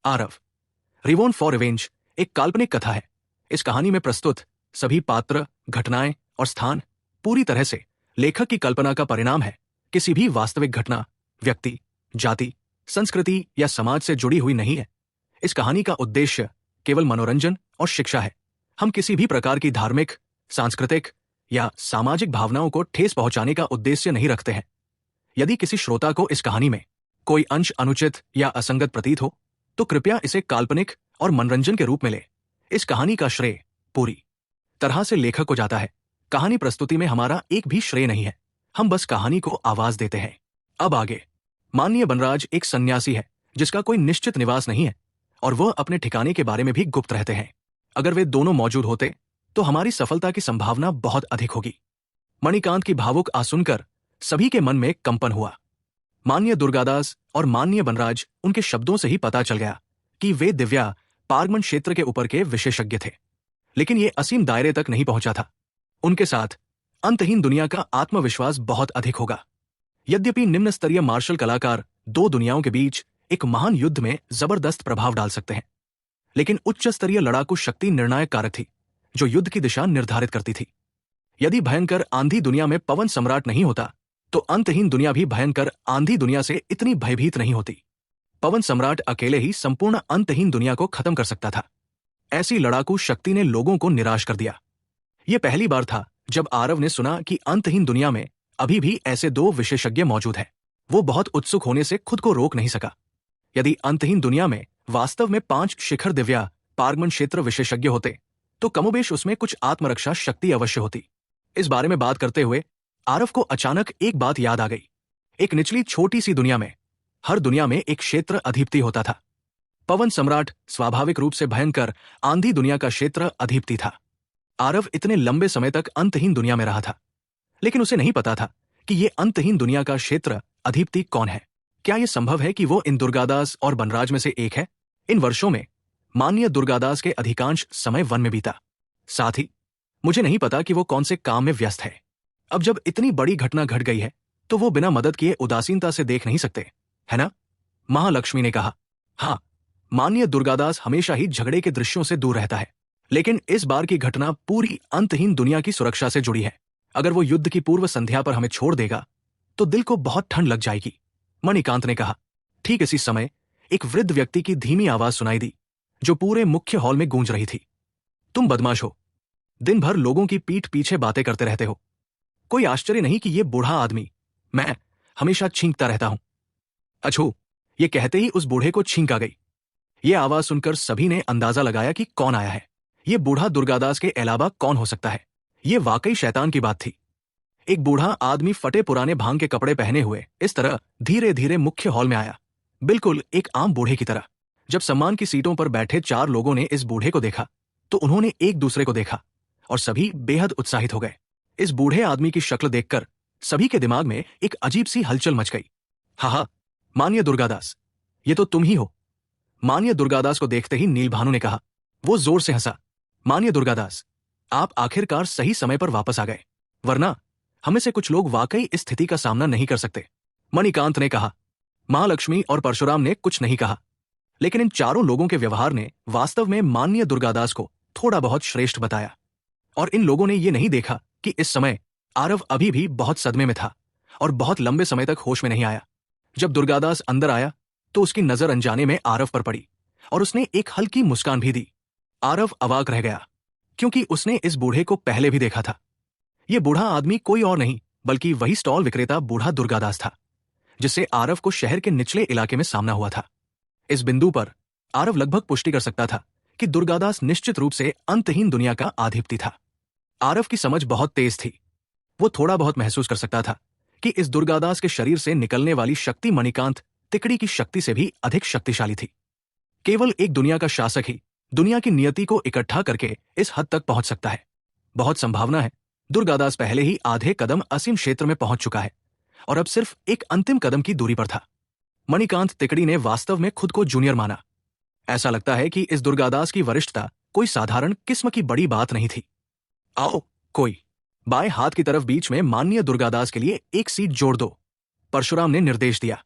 Aarav. रिवॉन for revenge एक काल्पनिक कथा है। इस कहानी में प्रस्तुत सभी पात्र, घटनाएं और स्थान पूरी तरह से लेखक की कल्पना का परिणाम है, किसी भी वास्तविक घटना, व्यक्ति, जाति, संस्कृति या समाज से जुड़ी हुई नहीं है। इस कहानी का उद्देश्य केवल मनोरंजन और शिक्षा है। हम किसी भी प्रकार की धार्मिक, सांस्कृतिक या सामाजिक भावनाओं को ठेस पहुंचाने का उद्देश्य नहीं रखते हैं। यदि किसी श्रोता को इस कहानी में कोई अंश अनुचित या असंगत प्रतीत हो, तो कृपया इसे काल्पनिक और मनोरंजन के रूप में ले। इस कहानी का श्रेय पूरी तरह से लेखक को जाता है। कहानी प्रस्तुति में हमारा एक भी श्रेय नहीं है, हम बस कहानी को आवाज देते हैं। अब आगे। माननीय बनराज एक सन्यासी है जिसका कोई निश्चित निवास नहीं है और वह अपने ठिकाने के बारे में भी गुप्त रहते हैं। अगर वे दोनों मौजूद होते तो हमारी सफलता की संभावना बहुत अधिक होगी। मणिकांत की भावुक आवाज सुनकर सभी के मन में कंपन हुआ। माननीय दुर्गादास और माननीय बनराज, उनके शब्दों से ही पता चल गया कि वे दिव्या पारगमन क्षेत्र के ऊपर के विशेषज्ञ थे, लेकिन ये असीम दायरे तक नहीं पहुंचा था। उनके साथ अंतहीन दुनिया का आत्मविश्वास बहुत अधिक होगा। यद्यपि निम्न स्तरीय मार्शल कलाकार दो दुनियाओं के बीच एक महान युद्ध में जबरदस्त प्रभाव डाल सकते हैं, लेकिन उच्च स्तरीय लड़ाकू शक्ति निर्णायक कारक थी जो युद्ध की दिशा निर्धारित करती थी। यदि भयंकर आंधी दुनिया में पवन सम्राट नहीं होता, तो अंतहीन दुनिया भी भयंकर आंधी दुनिया से इतनी भयभीत नहीं होती। पवन सम्राट अकेले ही संपूर्ण अंतहीन दुनिया को खत्म कर सकता था। ऐसी लड़ाकू शक्ति ने लोगों को निराश कर दिया। यह पहली बार था जब आरव ने सुना कि अंतहीन दुनिया में अभी भी ऐसे दो विशेषज्ञ मौजूद हैं। वो बहुत उत्सुक होने से खुद को रोक नहीं सका। यदि अंतहीन दुनिया में वास्तव में 5 शिखर दिव्या पारगमन क्षेत्र विशेषज्ञ होते, तो कमोबेश उसमें कुछ आत्मरक्षा शक्ति अवश्य होती। इस बारे में बात करते हुए आरव को अचानक एक बात याद आ गई। एक निचली छोटी सी दुनिया में, हर दुनिया में एक क्षेत्र अधिपति होता था। पवन सम्राट स्वाभाविक रूप से भयंकर आंधी दुनिया का क्षेत्र अधिपति था। आरव इतने लंबे समय तक अंतहीन दुनिया में रहा था, लेकिन उसे नहीं पता था कि यह अंतहीन दुनिया का क्षेत्र अधिपति कौन है। क्या यह संभव है कि वो इन दुर्गादास और बनराज में से एक है? इन वर्षों में माननीय दुर्गादास के अधिकांश समय वन में बीता। साथ ही मुझे नहीं पता कि वो कौन से काम में व्यस्त है। अब जब इतनी बड़ी घटना घट गई है, तो वो बिना मदद किए उदासीनता से देख नहीं सकते, है ना? महालक्ष्मी ने कहा। हाँ, माननीय दुर्गादास हमेशा ही झगड़े के दृश्यों से दूर रहता है, लेकिन इस बार की घटना पूरी अंतहीन दुनिया की सुरक्षा से जुड़ी है। अगर वो युद्ध की पूर्व संध्या पर हमें छोड़ देगा, तो दिल को बहुत ठंड लग जाएगी, मणिकांत ने कहा। ठीक इसी समय एक वृद्ध व्यक्ति की धीमी आवाज सुनाई दी, जो पूरे मुख्य हॉल में गूंज रही थी। तुम बदमाश हो, दिन भर लोगों की पीठ पीछे बातें करते रहते हो। कोई आश्चर्य नहीं कि ये बूढ़ा आदमी, मैं हमेशा छींकता रहता हूं। अछू, ये कहते ही उस बूढ़े को छींक आ गई। ये आवाज सुनकर सभी ने अंदाजा लगाया कि कौन आया है। ये बूढ़ा दुर्गादास के अलावा कौन हो सकता है? ये वाकई शैतान की बात थी। एक बूढ़ा आदमी फटे पुराने भांग के कपड़े पहने हुए इस तरह धीरे धीरे मुख्य हॉल में आया, बिल्कुल एक आम बूढ़े की तरह। जब सम्मान की सीटों पर बैठे 4 लोगों ने इस बूढ़े को देखा, तो उन्होंने एक दूसरे को देखा और सभी बेहद उत्साहित हो गए। इस बूढ़े आदमी की शक्ल देखकर सभी के दिमाग में एक अजीब सी हलचल मच गई। हा, माननीय दुर्गादास, ये तो तुम ही हो। माननीय दुर्गादास को देखते ही नीलभानु ने कहा। वो जोर से हंसा। माननीय दुर्गादास, आप आखिरकार सही समय पर वापस आ गए, वरना हमें से कुछ लोग वाकई इस स्थिति का सामना नहीं कर सकते, मणिकांत ने कहा। महालक्ष्मी और परशुराम ने कुछ नहीं कहा, लेकिन इन चारों लोगों के व्यवहार ने वास्तव में माननीय दुर्गादास को थोड़ा बहुत श्रेष्ठ बताया। और इन लोगों ने ये नहीं देखा कि इस समय आरव अभी भी बहुत सदमे में था और बहुत लंबे समय तक होश में नहीं आया। जब दुर्गादास अंदर आया, तो उसकी नजर अनजाने में आरव पर पड़ी और उसने एक हल्की मुस्कान भी दी। आरव अवाक रह गया, क्योंकि उसने इस बूढ़े को पहले भी देखा था। यह बूढ़ा आदमी कोई और नहीं बल्कि वही स्टॉल विक्रेता बूढ़ा दुर्गादास था, जिससे आरव को शहर के निचले इलाके में सामना हुआ था। इस बिंदु पर आरव लगभग पुष्टि कर सकता था कि दुर्गादास निश्चित रूप से अंतहीन दुनिया का अधिपति था। आरव की समझ बहुत तेज थी। वो थोड़ा बहुत महसूस कर सकता था कि इस दुर्गादास के शरीर से निकलने वाली शक्ति मणिकांत तिकड़ी की शक्ति से भी अधिक शक्तिशाली थी। केवल एक दुनिया का शासक ही दुनिया की नियति को इकट्ठा करके इस हद तक पहुंच सकता है। बहुत संभावना है दुर्गादास पहले ही आधे कदम असीम क्षेत्र में पहुंच चुका है और अब सिर्फ एक अंतिम कदम की दूरी पर था। मणिकांत तिकड़ी ने वास्तव में खुद को जूनियर माना। ऐसा लगता है कि इस दुर्गादास की वरिष्ठता कोई साधारण किस्म की बड़ी बात नहीं थी। आओ, कोई बाएं हाथ की तरफ बीच में माननीय दुर्गादास के लिए एक सीट जोड़ दो, परशुराम ने निर्देश दिया।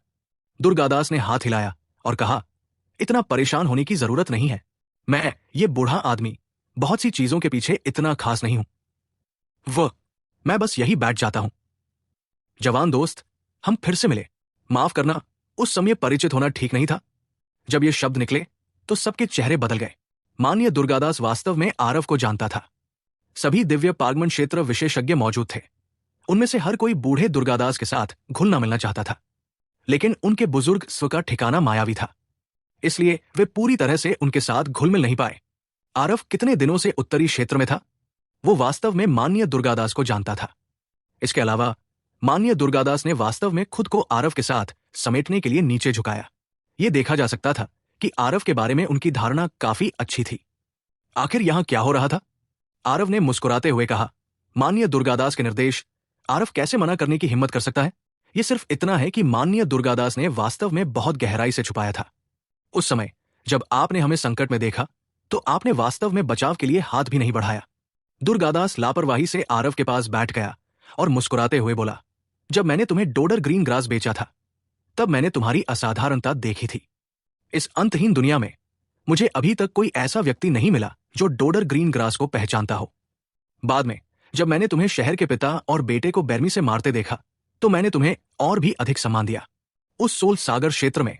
दुर्गादास ने हाथ हिलाया और कहा, इतना परेशान होने की जरूरत नहीं है। मैं, ये बूढ़ा आदमी, बहुत सी चीजों के पीछे इतना खास नहीं हूं। मैं बस यही बैठ जाता हूं। जवान दोस्त, हम फिर से मिले। माफ करना, उस समय परिचित होना ठीक नहीं था। जब ये शब्द निकले तो सबके चेहरे बदल गए। माननीय दुर्गादास वास्तव में आरव को जानता था। सभी दिव्य पागमन क्षेत्र विशेषज्ञ मौजूद थे। उनमें से हर कोई बूढ़े दुर्गादास के साथ घुलना मिलना चाहता था, लेकिन उनके बुजुर्ग स्व का ठिकाना मायावी था, इसलिए वे पूरी तरह से उनके साथ घुल मिल नहीं पाए। आरव कितने दिनों से उत्तरी क्षेत्र में था, वो वास्तव में माननीय दुर्गादास को जानता था। इसके अलावा माननीय दुर्गादास ने वास्तव में खुद को आरव के साथ समेटने के लिए नीचे झुकाया। यह देखा जा सकता था कि आरव के बारे में उनकी धारणा काफी अच्छी थी। आखिर यहां क्या हो रहा था? आरव ने मुस्कुराते हुए कहा। माननीय दुर्गादास के निर्देश, आरव कैसे मना करने की हिम्मत कर सकता है? यह सिर्फ इतना है कि माननीय दुर्गादास ने वास्तव में बहुत गहराई से छुपाया था। उस समय जब आपने हमें संकट में देखा तो आपने वास्तव में बचाव के लिए हाथ भी नहीं बढ़ाया। दुर्गादास लापरवाही से आरव के पास बैठ गया और मुस्कुराते हुए बोला, जब मैंने तुम्हें डोडर ग्रीन ग्रास बेचा था तब मैंने तुम्हारी असाधारणता देखी थी। इस अंतहीन दुनिया में मुझे अभी तक कोई ऐसा व्यक्ति नहीं मिला जो डोडर ग्रीन ग्रास को पहचानता हो। बाद में जब मैंने तुम्हें शहर के पिता और बेटे को बेरमी से मारते देखा तो मैंने तुम्हें और भी अधिक सम्मान दिया। उस सोल सागर क्षेत्र में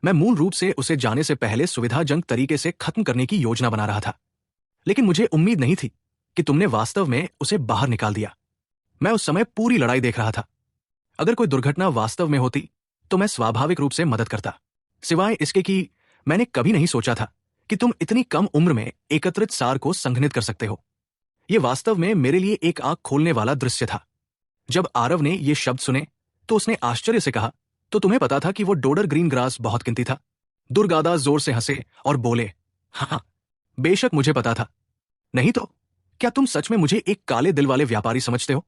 मैं मूल रूप से उसे जाने से पहले सुविधाजनक तरीके से खत्म करने की योजना बना रहा था, लेकिन मुझे उम्मीद नहीं थी कि तुमने वास्तव में उसे बाहर निकाल दिया। मैं उस समय पूरी लड़ाई देख रहा था। अगर कोई दुर्घटना वास्तव में होती तो मैं स्वाभाविक रूप से मदद करता, सिवाय इसके कि मैंने कभी नहीं सोचा था कि तुम इतनी कम उम्र में एकत्रित सार को संघनित कर सकते हो। यह वास्तव में मेरे लिए एक आंख खोलने वाला दृश्य था। जब आरव ने ये शब्द सुने तो उसने आश्चर्य से कहा, तो तुम्हें पता था कि वो डोडर ग्रीन ग्रास बहुत कीमती था? दुर्गादास जोर से हंसे और बोले, हाँ, बेशक मुझे पता था। नहीं तो क्या तुम सच में मुझे एक काले दिल वाले व्यापारी समझते हो?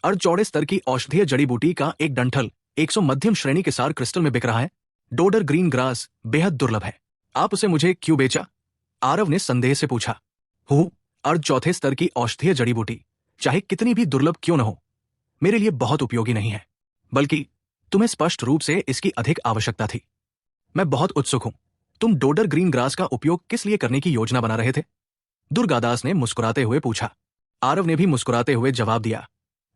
अर्धचौड़े स्तर की औषधीय जड़ी बूटी का एक डंठल 100 मध्यम श्रेणी के सार क्रिस्टल में बिक रहा है। डोडर ग्रीन ग्रास बेहद दुर्लभ है। आप उसे मुझे क्यों बेचा? आरव ने संदेह से पूछा। अर्ध चौथे स्तर की औषधीय जड़ी बूटी चाहे कितनी भी दुर्लभ क्यों न हो, मेरे लिए बहुत उपयोगी नहीं है, बल्कि तुम्हें स्पष्ट रूप से इसकी अधिक आवश्यकता थी। मैं बहुत उत्सुक हूं, तुम डोडर ग्रीन ग्रास का उपयोग किस लिए करने की योजना बना रहे थे? दुर्गादास ने मुस्कुराते हुए पूछा। आरव ने भी मुस्कुराते हुए जवाब दिया,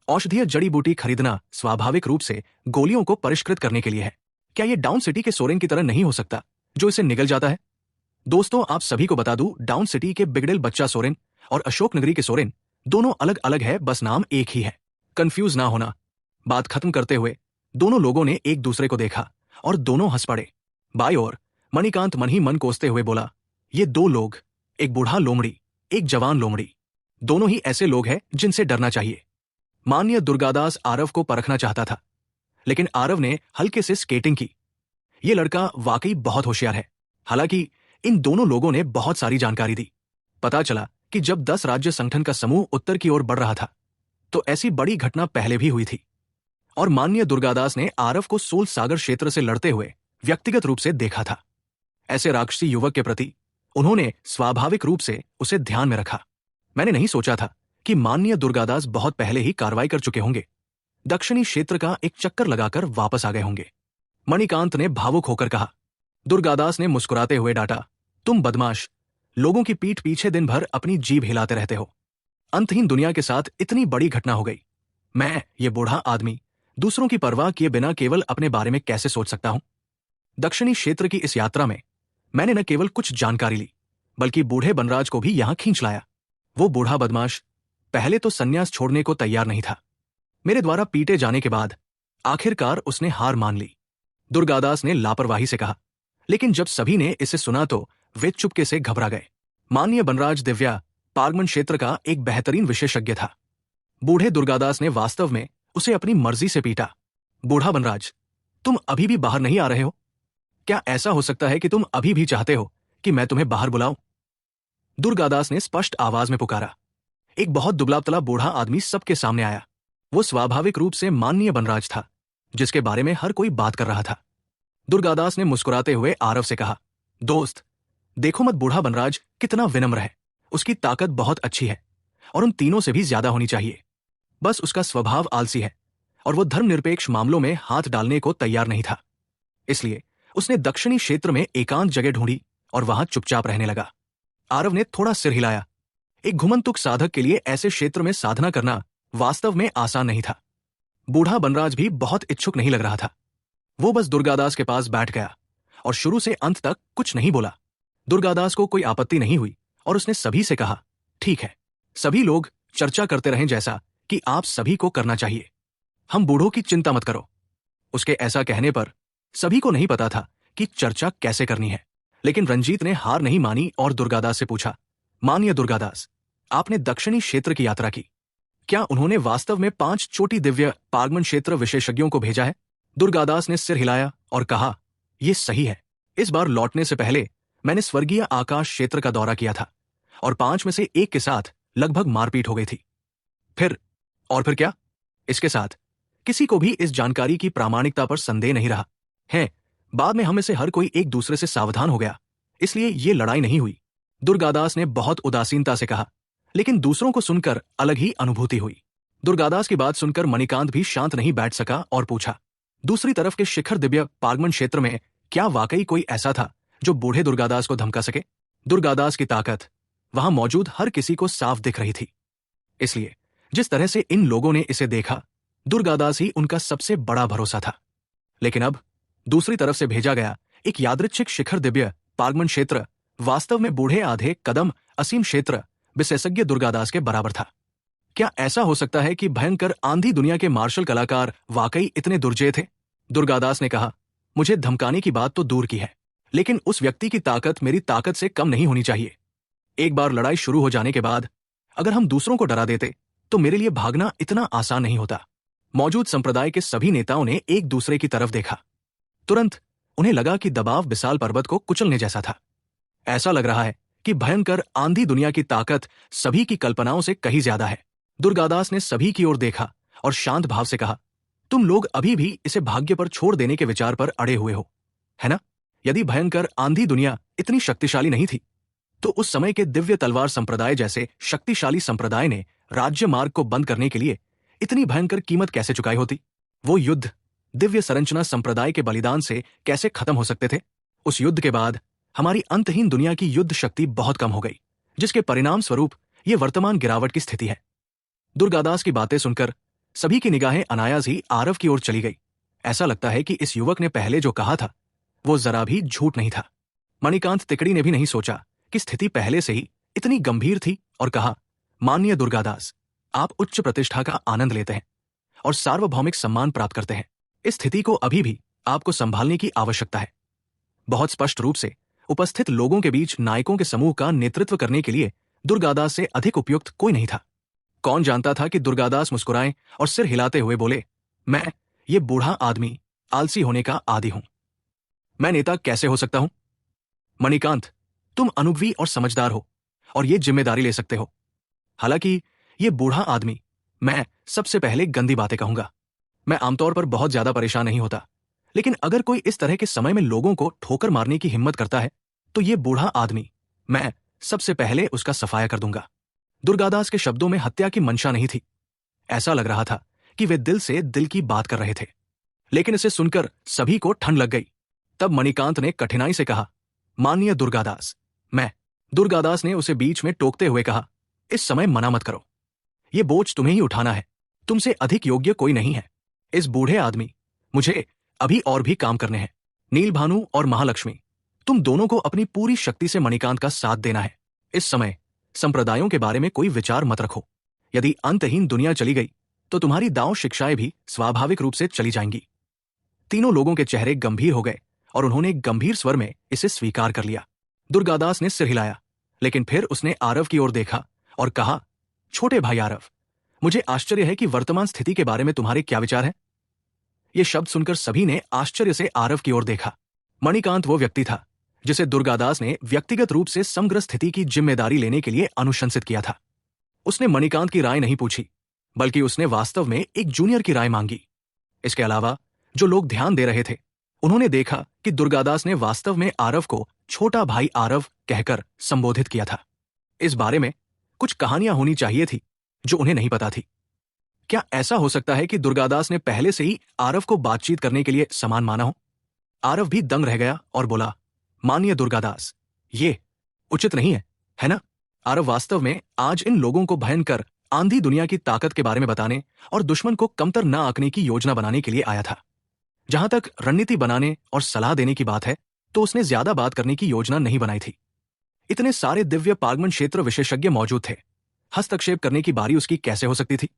औषधीय जड़ी बूटी खरीदना स्वाभाविक रूप से गोलियों को परिष्कृत करने के लिए है। क्या यह डाउन सिटी के सोरेन की तरह नहीं हो सकता जो इसे निगल जाता है? दोस्तों, आप सभी को बता दूं, डाउन सिटी के बिगडेल बच्चा सोरेन और अशोक नगरी के सोरेन दोनों अलग अलग है, बस नाम एक ही है। कंफ्यूज ना होना। बात खत्म करते हुए दोनों लोगों ने एक दूसरे को देखा और दोनों हंस पड़े। बाई ओर मणिकांत मन ही मन कोसते हुए बोला, ये दो लोग, एक बूढ़ा लोमड़ी, एक जवान लोमड़ी, दोनों ही ऐसे लोग हैं जिनसे डरना चाहिए। माननीय दुर्गादास आरव को परखना चाहता था, लेकिन आरव ने हल्के से स्केटिंग की। यह लड़का वाकई बहुत होशियार है। हालांकि इन दोनों लोगों ने बहुत सारी जानकारी दी। पता चला कि जब 10 राज्य संगठन का समूह उत्तर की ओर बढ़ रहा था तो ऐसी बड़ी घटना पहले भी हुई थी, और माननीय दुर्गादास ने आरव को सोल सागर क्षेत्र से लड़ते हुए व्यक्तिगत रूप से देखा था। ऐसे राक्षसी युवक के प्रति उन्होंने स्वाभाविक रूप से उसे ध्यान में रखा। मैंने नहीं सोचा था कि माननीय दुर्गादास बहुत पहले ही कार्रवाई कर चुके होंगे, दक्षिणी क्षेत्र का एक चक्कर लगाकर वापस आ गए होंगे। मणिकांत ने भावुक होकर कहा। दुर्गादास ने मुस्कुराते हुए डांटा, तुम बदमाश, लोगों की पीठ पीछे दिन भर अपनी जीभ हिलाते रहते हो। अंतहीन दुनिया के साथ इतनी बड़ी घटना हो गई। मैं, ये बूढ़ा आदमी, दूसरों की परवाह किए बिना केवल अपने बारे में कैसे सोच सकता हूं? दक्षिणी क्षेत्र की इस यात्रा में मैंने न केवल कुछ जानकारी ली, बल्कि बूढ़े बनराज को भी यहां खींच लाया। वो बूढ़ा बदमाश पहले तो संन्यास छोड़ने को तैयार नहीं था। मेरे द्वारा पीटे जाने के बाद आखिरकार उसने हार मान ली, दुर्गादास ने लापरवाही से कहा। लेकिन जब सभी ने इसे सुना तो वे चुपके से घबरा गए। माननीय बनराज दिव्या पागमन क्षेत्र का एक बेहतरीन विशेषज्ञ था। बूढ़े दुर्गादास ने वास्तव में उसे अपनी मर्जी से पीटा। बूढ़ा बनराज, तुम अभी भी बाहर नहीं आ रहे हो? क्या ऐसा हो सकता है कि तुम अभी भी चाहते हो कि मैं तुम्हें बाहर बुलाऊं? दुर्गादास ने स्पष्ट आवाज में पुकारा। एक बहुत दुबला-पतला बूढ़ा आदमी सबके सामने आया। वो स्वाभाविक रूप से माननीय बनराज था, जिसके बारे में हर कोई बात कर रहा था। दुर्गादास ने मुस्कुराते हुए आरव से कहा, दोस्त, देखो मत बूढ़ा बनराज कितना विनम्र है। उसकी ताकत बहुत अच्छी है और उन तीनों से भी ज्यादा होनी चाहिए। बस उसका स्वभाव आलसी है और वो धर्मनिरपेक्ष मामलों में हाथ डालने को तैयार नहीं था। इसलिए उसने दक्षिणी क्षेत्र में एकांत जगह ढूंढी और वहां चुपचाप रहने लगा। आरव ने थोड़ा सिर हिलाया। एक घुमंतुक साधक के लिए ऐसे क्षेत्र में साधना करना वास्तव में आसान नहीं था। बूढ़ा बनराज भी बहुत इच्छुक नहीं लग रहा था। वो बस दुर्गादास के पास बैठ गया और शुरू से अंत तक कुछ नहीं बोला। दुर्गादास को कोई आपत्ति नहीं हुई और उसने सभी से कहा, ठीक है, सभी लोग चर्चा करते रहें जैसा कि आप सभी को करना चाहिए। हम बूढ़ों की चिंता मत करो। उसके ऐसा कहने पर सभी को नहीं पता था कि चर्चा कैसे करनी है, लेकिन रंजीत ने हार नहीं मानी और दुर्गादास से पूछा, माननीय दुर्गादास, आपने दक्षिणी क्षेत्र की यात्रा की, क्या उन्होंने वास्तव में 5 चोटी दिव्य पागमन क्षेत्र विशेषज्ञों को भेजा है? दुर्गादास ने सिर हिलाया और कहा, यह सही है। इस बार लौटने से पहले मैंने स्वर्गीय आकाश क्षेत्र का दौरा किया था और 5 में से एक के साथ लगभग मारपीट हो गई थी। फिर क्या? इसके साथ किसी को भी इस जानकारी की प्रामाणिकता पर संदेह नहीं रहा है। बाद में हम में से हर कोई एक दूसरे से सावधान हो गया, इसलिए ये लड़ाई नहीं हुई। दुर्गादास ने बहुत उदासीनता से कहा, लेकिन दूसरों को सुनकर अलग ही अनुभूति हुई। दुर्गादास की बात सुनकर मणिकांत भी शांत नहीं बैठ सका और पूछा, दूसरी तरफ के शिखर दिव्य पागमन क्षेत्र में क्या वाकई कोई ऐसा था जो बूढ़े दुर्गादास को धमका सके? दुर्गादास की ताकत वहां मौजूद हर किसी को साफ दिख रही थी, इसलिए जिस तरह से इन लोगों ने इसे देखा, दुर्गादास ही उनका सबसे बड़ा भरोसा था। लेकिन अब दूसरी तरफ से भेजा गया एक यादृच्छिक शिखर दिव्य पागमन क्षेत्र वास्तव में बूढ़े आधे कदम असीम क्षेत्र विशेषज्ञ दुर्गादास के बराबर था। क्या ऐसा हो सकता है कि भयंकर आंधी दुनिया के मार्शल कलाकार वाकई इतने दुर्जय थे? दुर्गादास ने कहा, मुझे धमकाने की बात तो दूर की है, लेकिन उस व्यक्ति की ताकत मेरी ताकत से कम नहीं होनी चाहिए। एक बार लड़ाई शुरू हो जाने के बाद अगर हम दूसरों को डरा देते तो मेरे लिए भागना इतना आसान नहीं होता। मौजूद संप्रदाय के सभी नेताओं ने एक दूसरे की तरफ देखा। तुरंत उन्हें लगा कि दबाव विशाल पर्वत को कुचलने जैसा था। ऐसा लग रहा है कि भयंकर आंधी दुनिया की ताकत सभी की कल्पनाओं से कहीं ज्यादा है। दुर्गादास ने सभी की ओर देखा और शांत भाव से कहा, तुम लोग अभी भी इसे भाग्य पर छोड़ देने के विचार पर अड़े हुए हो, है ना? यदि भयंकर आंधी दुनिया इतनी शक्तिशाली नहीं थी तो उस समय के दिव्य तलवार संप्रदाय जैसे शक्तिशाली संप्रदाय ने राज्य मार्ग को बंद करने के लिए इतनी भयंकर कीमत कैसे चुकाई होती? वो युद्ध दिव्य संरचना संप्रदाय के बलिदान से कैसे खत्म हो सकते थे? उस युद्ध के बाद हमारी अंतहीन दुनिया की युद्ध शक्ति बहुत कम हो गई, जिसके परिणाम स्वरूप ये वर्तमान गिरावट की स्थिति है। दुर्गादास की बातें सुनकर सभी की निगाहें अनायास ही आरव की ओर चली गई। ऐसा लगता है कि इस युवक ने पहले जो कहा था वो जरा भी झूठ नहीं था। मणिकांत तिकड़ी ने भी नहीं सोचा कि स्थिति पहले से ही इतनी गंभीर थी और कहा, माननीय दुर्गादास, आप उच्च प्रतिष्ठा का आनंद लेते हैं और सार्वभौमिक सम्मान प्राप्त करते हैं। इस स्थिति को अभी भी आपको संभालने की आवश्यकता है। बहुत स्पष्ट रूप से उपस्थित लोगों के बीच नायकों के समूह का नेतृत्व करने के लिए दुर्गादास से अधिक उपयुक्त कोई नहीं था। कौन जानता था कि दुर्गादास मुस्कुराए और सिर हिलाते हुए बोले, मैं ये बूढ़ा आदमी आलसी होने का आदी हूं। मैं नेता कैसे हो सकता हूं? मणिकांत, तुम अनुभवी और समझदार हो और ये जिम्मेदारी ले सकते हो। हालांकि ये बूढ़ा आदमी, मैं सबसे पहले गंदी बातें कहूंगा। मैं आमतौर पर बहुत ज्यादा परेशान नहीं होता, लेकिन अगर कोई इस तरह के समय में लोगों को ठोकर मारने की हिम्मत करता है तो ये बूढ़ा आदमी, मैं सबसे पहले उसका सफाया कर दूंगा। दुर्गादास के शब्दों में हत्या की मंशा नहीं थी। ऐसा लग रहा था कि वे दिल से दिल की बात कर रहे थे। लेकिन इसे सुनकर सभी को ठंड लग गई। तब मणिकांत ने कठिनाई से कहा, माननीय दुर्गादास, मैं। दुर्गादास ने उसे बीच में टोकते हुए कहा, इस समय मना मत करो। ये बोझ तुम्हें ही उठाना है, तुमसे अधिक योग्य कोई नहीं है। इस बूढ़े आदमी, मुझे अभी और भी काम करने हैं। नीलभानु और महालक्ष्मी, तुम दोनों को अपनी पूरी शक्ति से मणिकांत का साथ देना है। इस समय संप्रदायों के बारे में कोई विचार मत रखो। यदि अंतहीन दुनिया चली गई तो तुम्हारी दांव शिक्षाएं भी स्वाभाविक रूप से चली जाएंगी। तीनों लोगों के चेहरे गंभीर हो गए और उन्होंने गंभीर स्वर में इसे स्वीकार कर लिया। दुर्गादास ने सिर हिलाया, लेकिन फिर उसने आरव की ओर देखा और कहा, छोटे भाई आरव, मुझे आश्चर्य है कि वर्तमान स्थिति के बारे में तुम्हारे क्या विचार हैं? ये शब्द सुनकर सभी ने आश्चर्य से आरव की ओर देखा। मणिकांत वो व्यक्ति था जिसे दुर्गादास ने व्यक्तिगत रूप से समग्र स्थिति की जिम्मेदारी लेने के लिए अनुशंसित किया था। उसने मणिकांत की राय नहीं पूछी, बल्कि उसने वास्तव में एक जूनियर की राय मांगी। इसके अलावा जो लोग ध्यान दे रहे थे, उन्होंने देखा कि दुर्गादास ने वास्तव में आरव को छोटा भाई आरव कहकर संबोधित किया था। इस बारे में कुछ कहानियां होनी चाहिए थी जो उन्हें नहीं पता थी। क्या ऐसा हो सकता है कि दुर्गादास ने पहले से ही आरव को बातचीत करने के लिए समान माना हो? आरव भी दंग रह गया और बोला, माननीय दुर्गादास, ये उचित नहीं है ना? आरव वास्तव में आज इन लोगों को भयंकर आंधी दुनिया की ताकत के बारे में बताने और दुश्मन को कमतर न आंकने की योजना बनाने के लिए आया था। जहां तक रणनीति बनाने और सलाह देने की बात है, तो उसने ज्यादा बात करने की योजना नहीं बनाई थी। इतने सारे दिव्य पारगमन क्षेत्र विशेषज्ञ मौजूद थे, हस्तक्षेप करने की बारी उसकी कैसे हो सकती थी?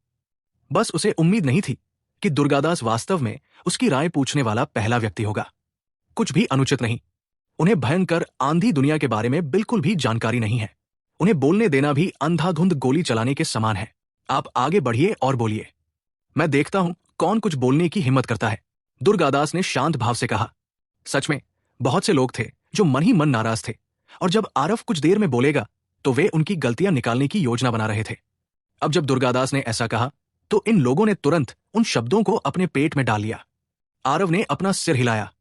बस उसे उम्मीद नहीं थी कि दुर्गादास वास्तव में उसकी राय पूछने वाला पहला व्यक्ति होगा। कुछ भी अनुचित नहीं। उन्हें भयंकर आंधी दुनिया के बारे में बिल्कुल भी जानकारी नहीं है। उन्हें बोलने देना भी अंधाधुंध गोली चलाने के समान है। आप आगे बढ़िए और बोलिए। मैं देखता हूं कौन कुछ बोलने की हिम्मत करता है, दुर्गादास ने शांत भाव से कहा। सच में बहुत से लोग थे जो मन ही मन नाराज थे, और जब आरव कुछ देर में बोलेगा तो वे उनकी गलतियां निकालने की योजना बना रहे थे। अब जब दुर्गादास ने ऐसा कहा तो इन लोगों ने तुरंत उन शब्दों को अपने पेट में डाल लिया। आरव ने अपना सिर हिलाया।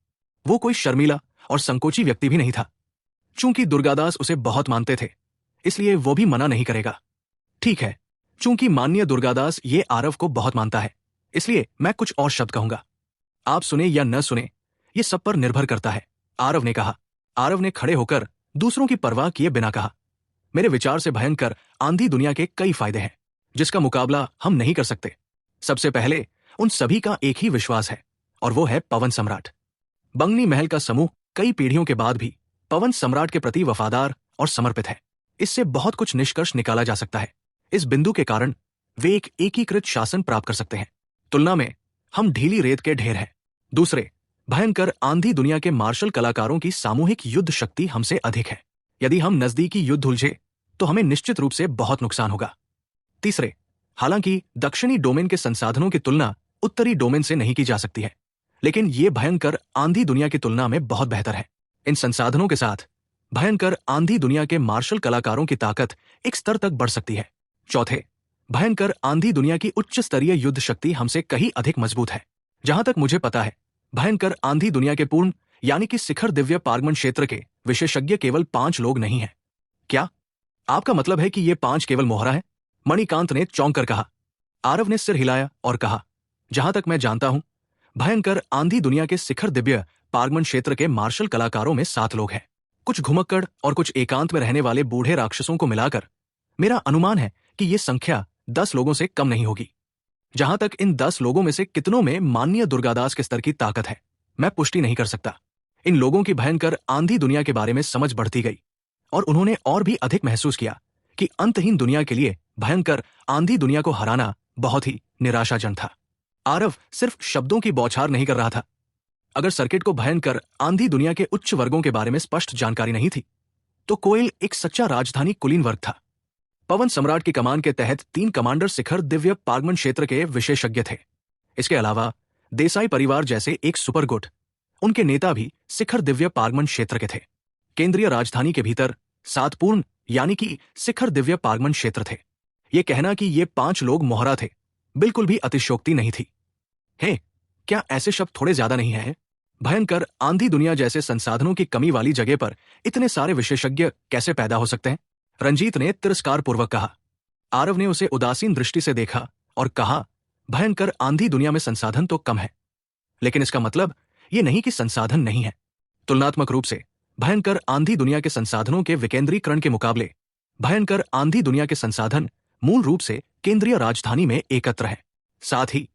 वो कोई शर्मीला और संकोची व्यक्ति भी नहीं था। चूंकि दुर्गादास उसे बहुत मानते थे, इसलिए वो भी मना नहीं करेगा। ठीक है, चूंकि माननीय दुर्गादास ये आरव को बहुत मानता है, इसलिए मैं कुछ और शब्द कहूंगा। आप सुने या न सुने, ये सब पर निर्भर करता है, आरव ने कहा। आरव ने खड़े होकर दूसरों की परवाह किए बिना कहा, मेरे विचार से भयंकर आंधी दुनिया के कई फायदे हैं, जिसका मुकाबला हम नहीं कर सकते। सबसे पहले उन सभी का एक ही विश्वास है, और वो है पवन सम्राट। बंगनी महल का समूह कई पीढ़ियों के बाद भी पवन सम्राट के प्रति वफादार और समर्पित है। इससे बहुत कुछ निष्कर्ष निकाला जा सकता है। इस बिंदु के कारण वे एक एकीकृत शासन प्राप्त कर सकते हैं। तुलना में हम ढीली रेत के ढेर हैं। दूसरे, भयंकर आंधी दुनिया के मार्शल कलाकारों की सामूहिक युद्ध शक्ति हमसे अधिक है। यदि हम नजदीकी युद्ध उलझे तो हमें निश्चित रूप से बहुत नुकसान होगा। तीसरे, हालांकि दक्षिणी डोमेन के संसाधनों की तुलना उत्तरी डोमेन से नहीं की जा सकती है, लेकिन ये भयंकर आंधी दुनिया की तुलना में बहुत बेहतर है। इन संसाधनों के साथ भयंकर आंधी दुनिया के मार्शल कलाकारों की ताकत एक स्तर तक बढ़ सकती है। चौथे, भयंकर आंधी दुनिया की उच्च स्तरीय युद्ध शक्ति हमसे कहीं अधिक मजबूत है। जहां तक मुझे पता है, भयंकर आंधी दुनिया के पूर्ण यानी कि शिखर दिव्य पारगमन क्षेत्र के विशेषज्ञ केवल 5 लोग नहीं हैं। क्या आपका मतलब है कि ये 5 केवल मोहरा है? मणिकांत ने चौंक कर कहा। आरव ने सिर हिलाया और कहा, जहां तक मैं जानता हूं, भयंकर आंधी दुनिया के शिखर दिव्य पारगमन क्षेत्र के मार्शल कलाकारों में 7 लोग हैं। कुछ घुमक्कड़ और कुछ एकांत में रहने वाले बूढ़े राक्षसों को मिलाकर मेरा अनुमान है कि ये संख्या 10 लोगों से कम नहीं होगी। जहां तक इन 10 लोगों में से कितनों में माननीय दुर्गादास के स्तर की ताकत है, मैं पुष्टि नहीं कर सकता। इन लोगों की भयंकर आंधी दुनिया के बारे में समझ बढ़ती गई, और उन्होंने और भी अधिक महसूस किया कि अंतहीन दुनिया के लिए भयंकर आंधी दुनिया को हराना बहुत ही निराशाजनक था। आरव सिर्फ शब्दों की बौछार नहीं कर रहा था। अगर सर्किट को भयंकर आंधी दुनिया के उच्च वर्गों के बारे में स्पष्ट जानकारी नहीं थी, तो कोयल एक सच्चा राजधानी कुलीन वर्ग था। पवन सम्राट की कमान के तहत 3 कमांडर शिखर दिव्य पारगमन क्षेत्र के विशेषज्ञ थे। इसके अलावा देसाई परिवार जैसे एक सुपर गुट, उनके नेता भी शिखर दिव्य पारगमन क्षेत्र के थे। केंद्रीय राजधानी के भीतर 7 पूर्ण यानी कि शिखर दिव्य पारगमन क्षेत्र थे। ये कहना कि ये 5 लोग मोहरा थे बिल्कुल भी अतिशयोक्ति नहीं थी। क्या ऐसे शब्द थोड़े ज्यादा नहीं है? भयंकर आंधी दुनिया जैसे संसाधनों की कमी वाली जगह पर इतने सारे विशेषज्ञ कैसे पैदा हो सकते हैं? रंजीत ने तिरस्कार पूर्वक कहा। आरव ने उसे उदासीन दृष्टि से देखा और कहा, भयंकर आंधी दुनिया में संसाधन तो कम है, लेकिन इसका मतलब ये नहीं कि संसाधन नहीं है। तुलनात्मक रूप से भयंकर आंधी दुनिया के संसाधनों के विकेंद्रीकरण के मुकाबले भयंकर आंधी दुनिया के संसाधन मूल रूप से केंद्रीय राजधानी में एकत्र है। साथ ही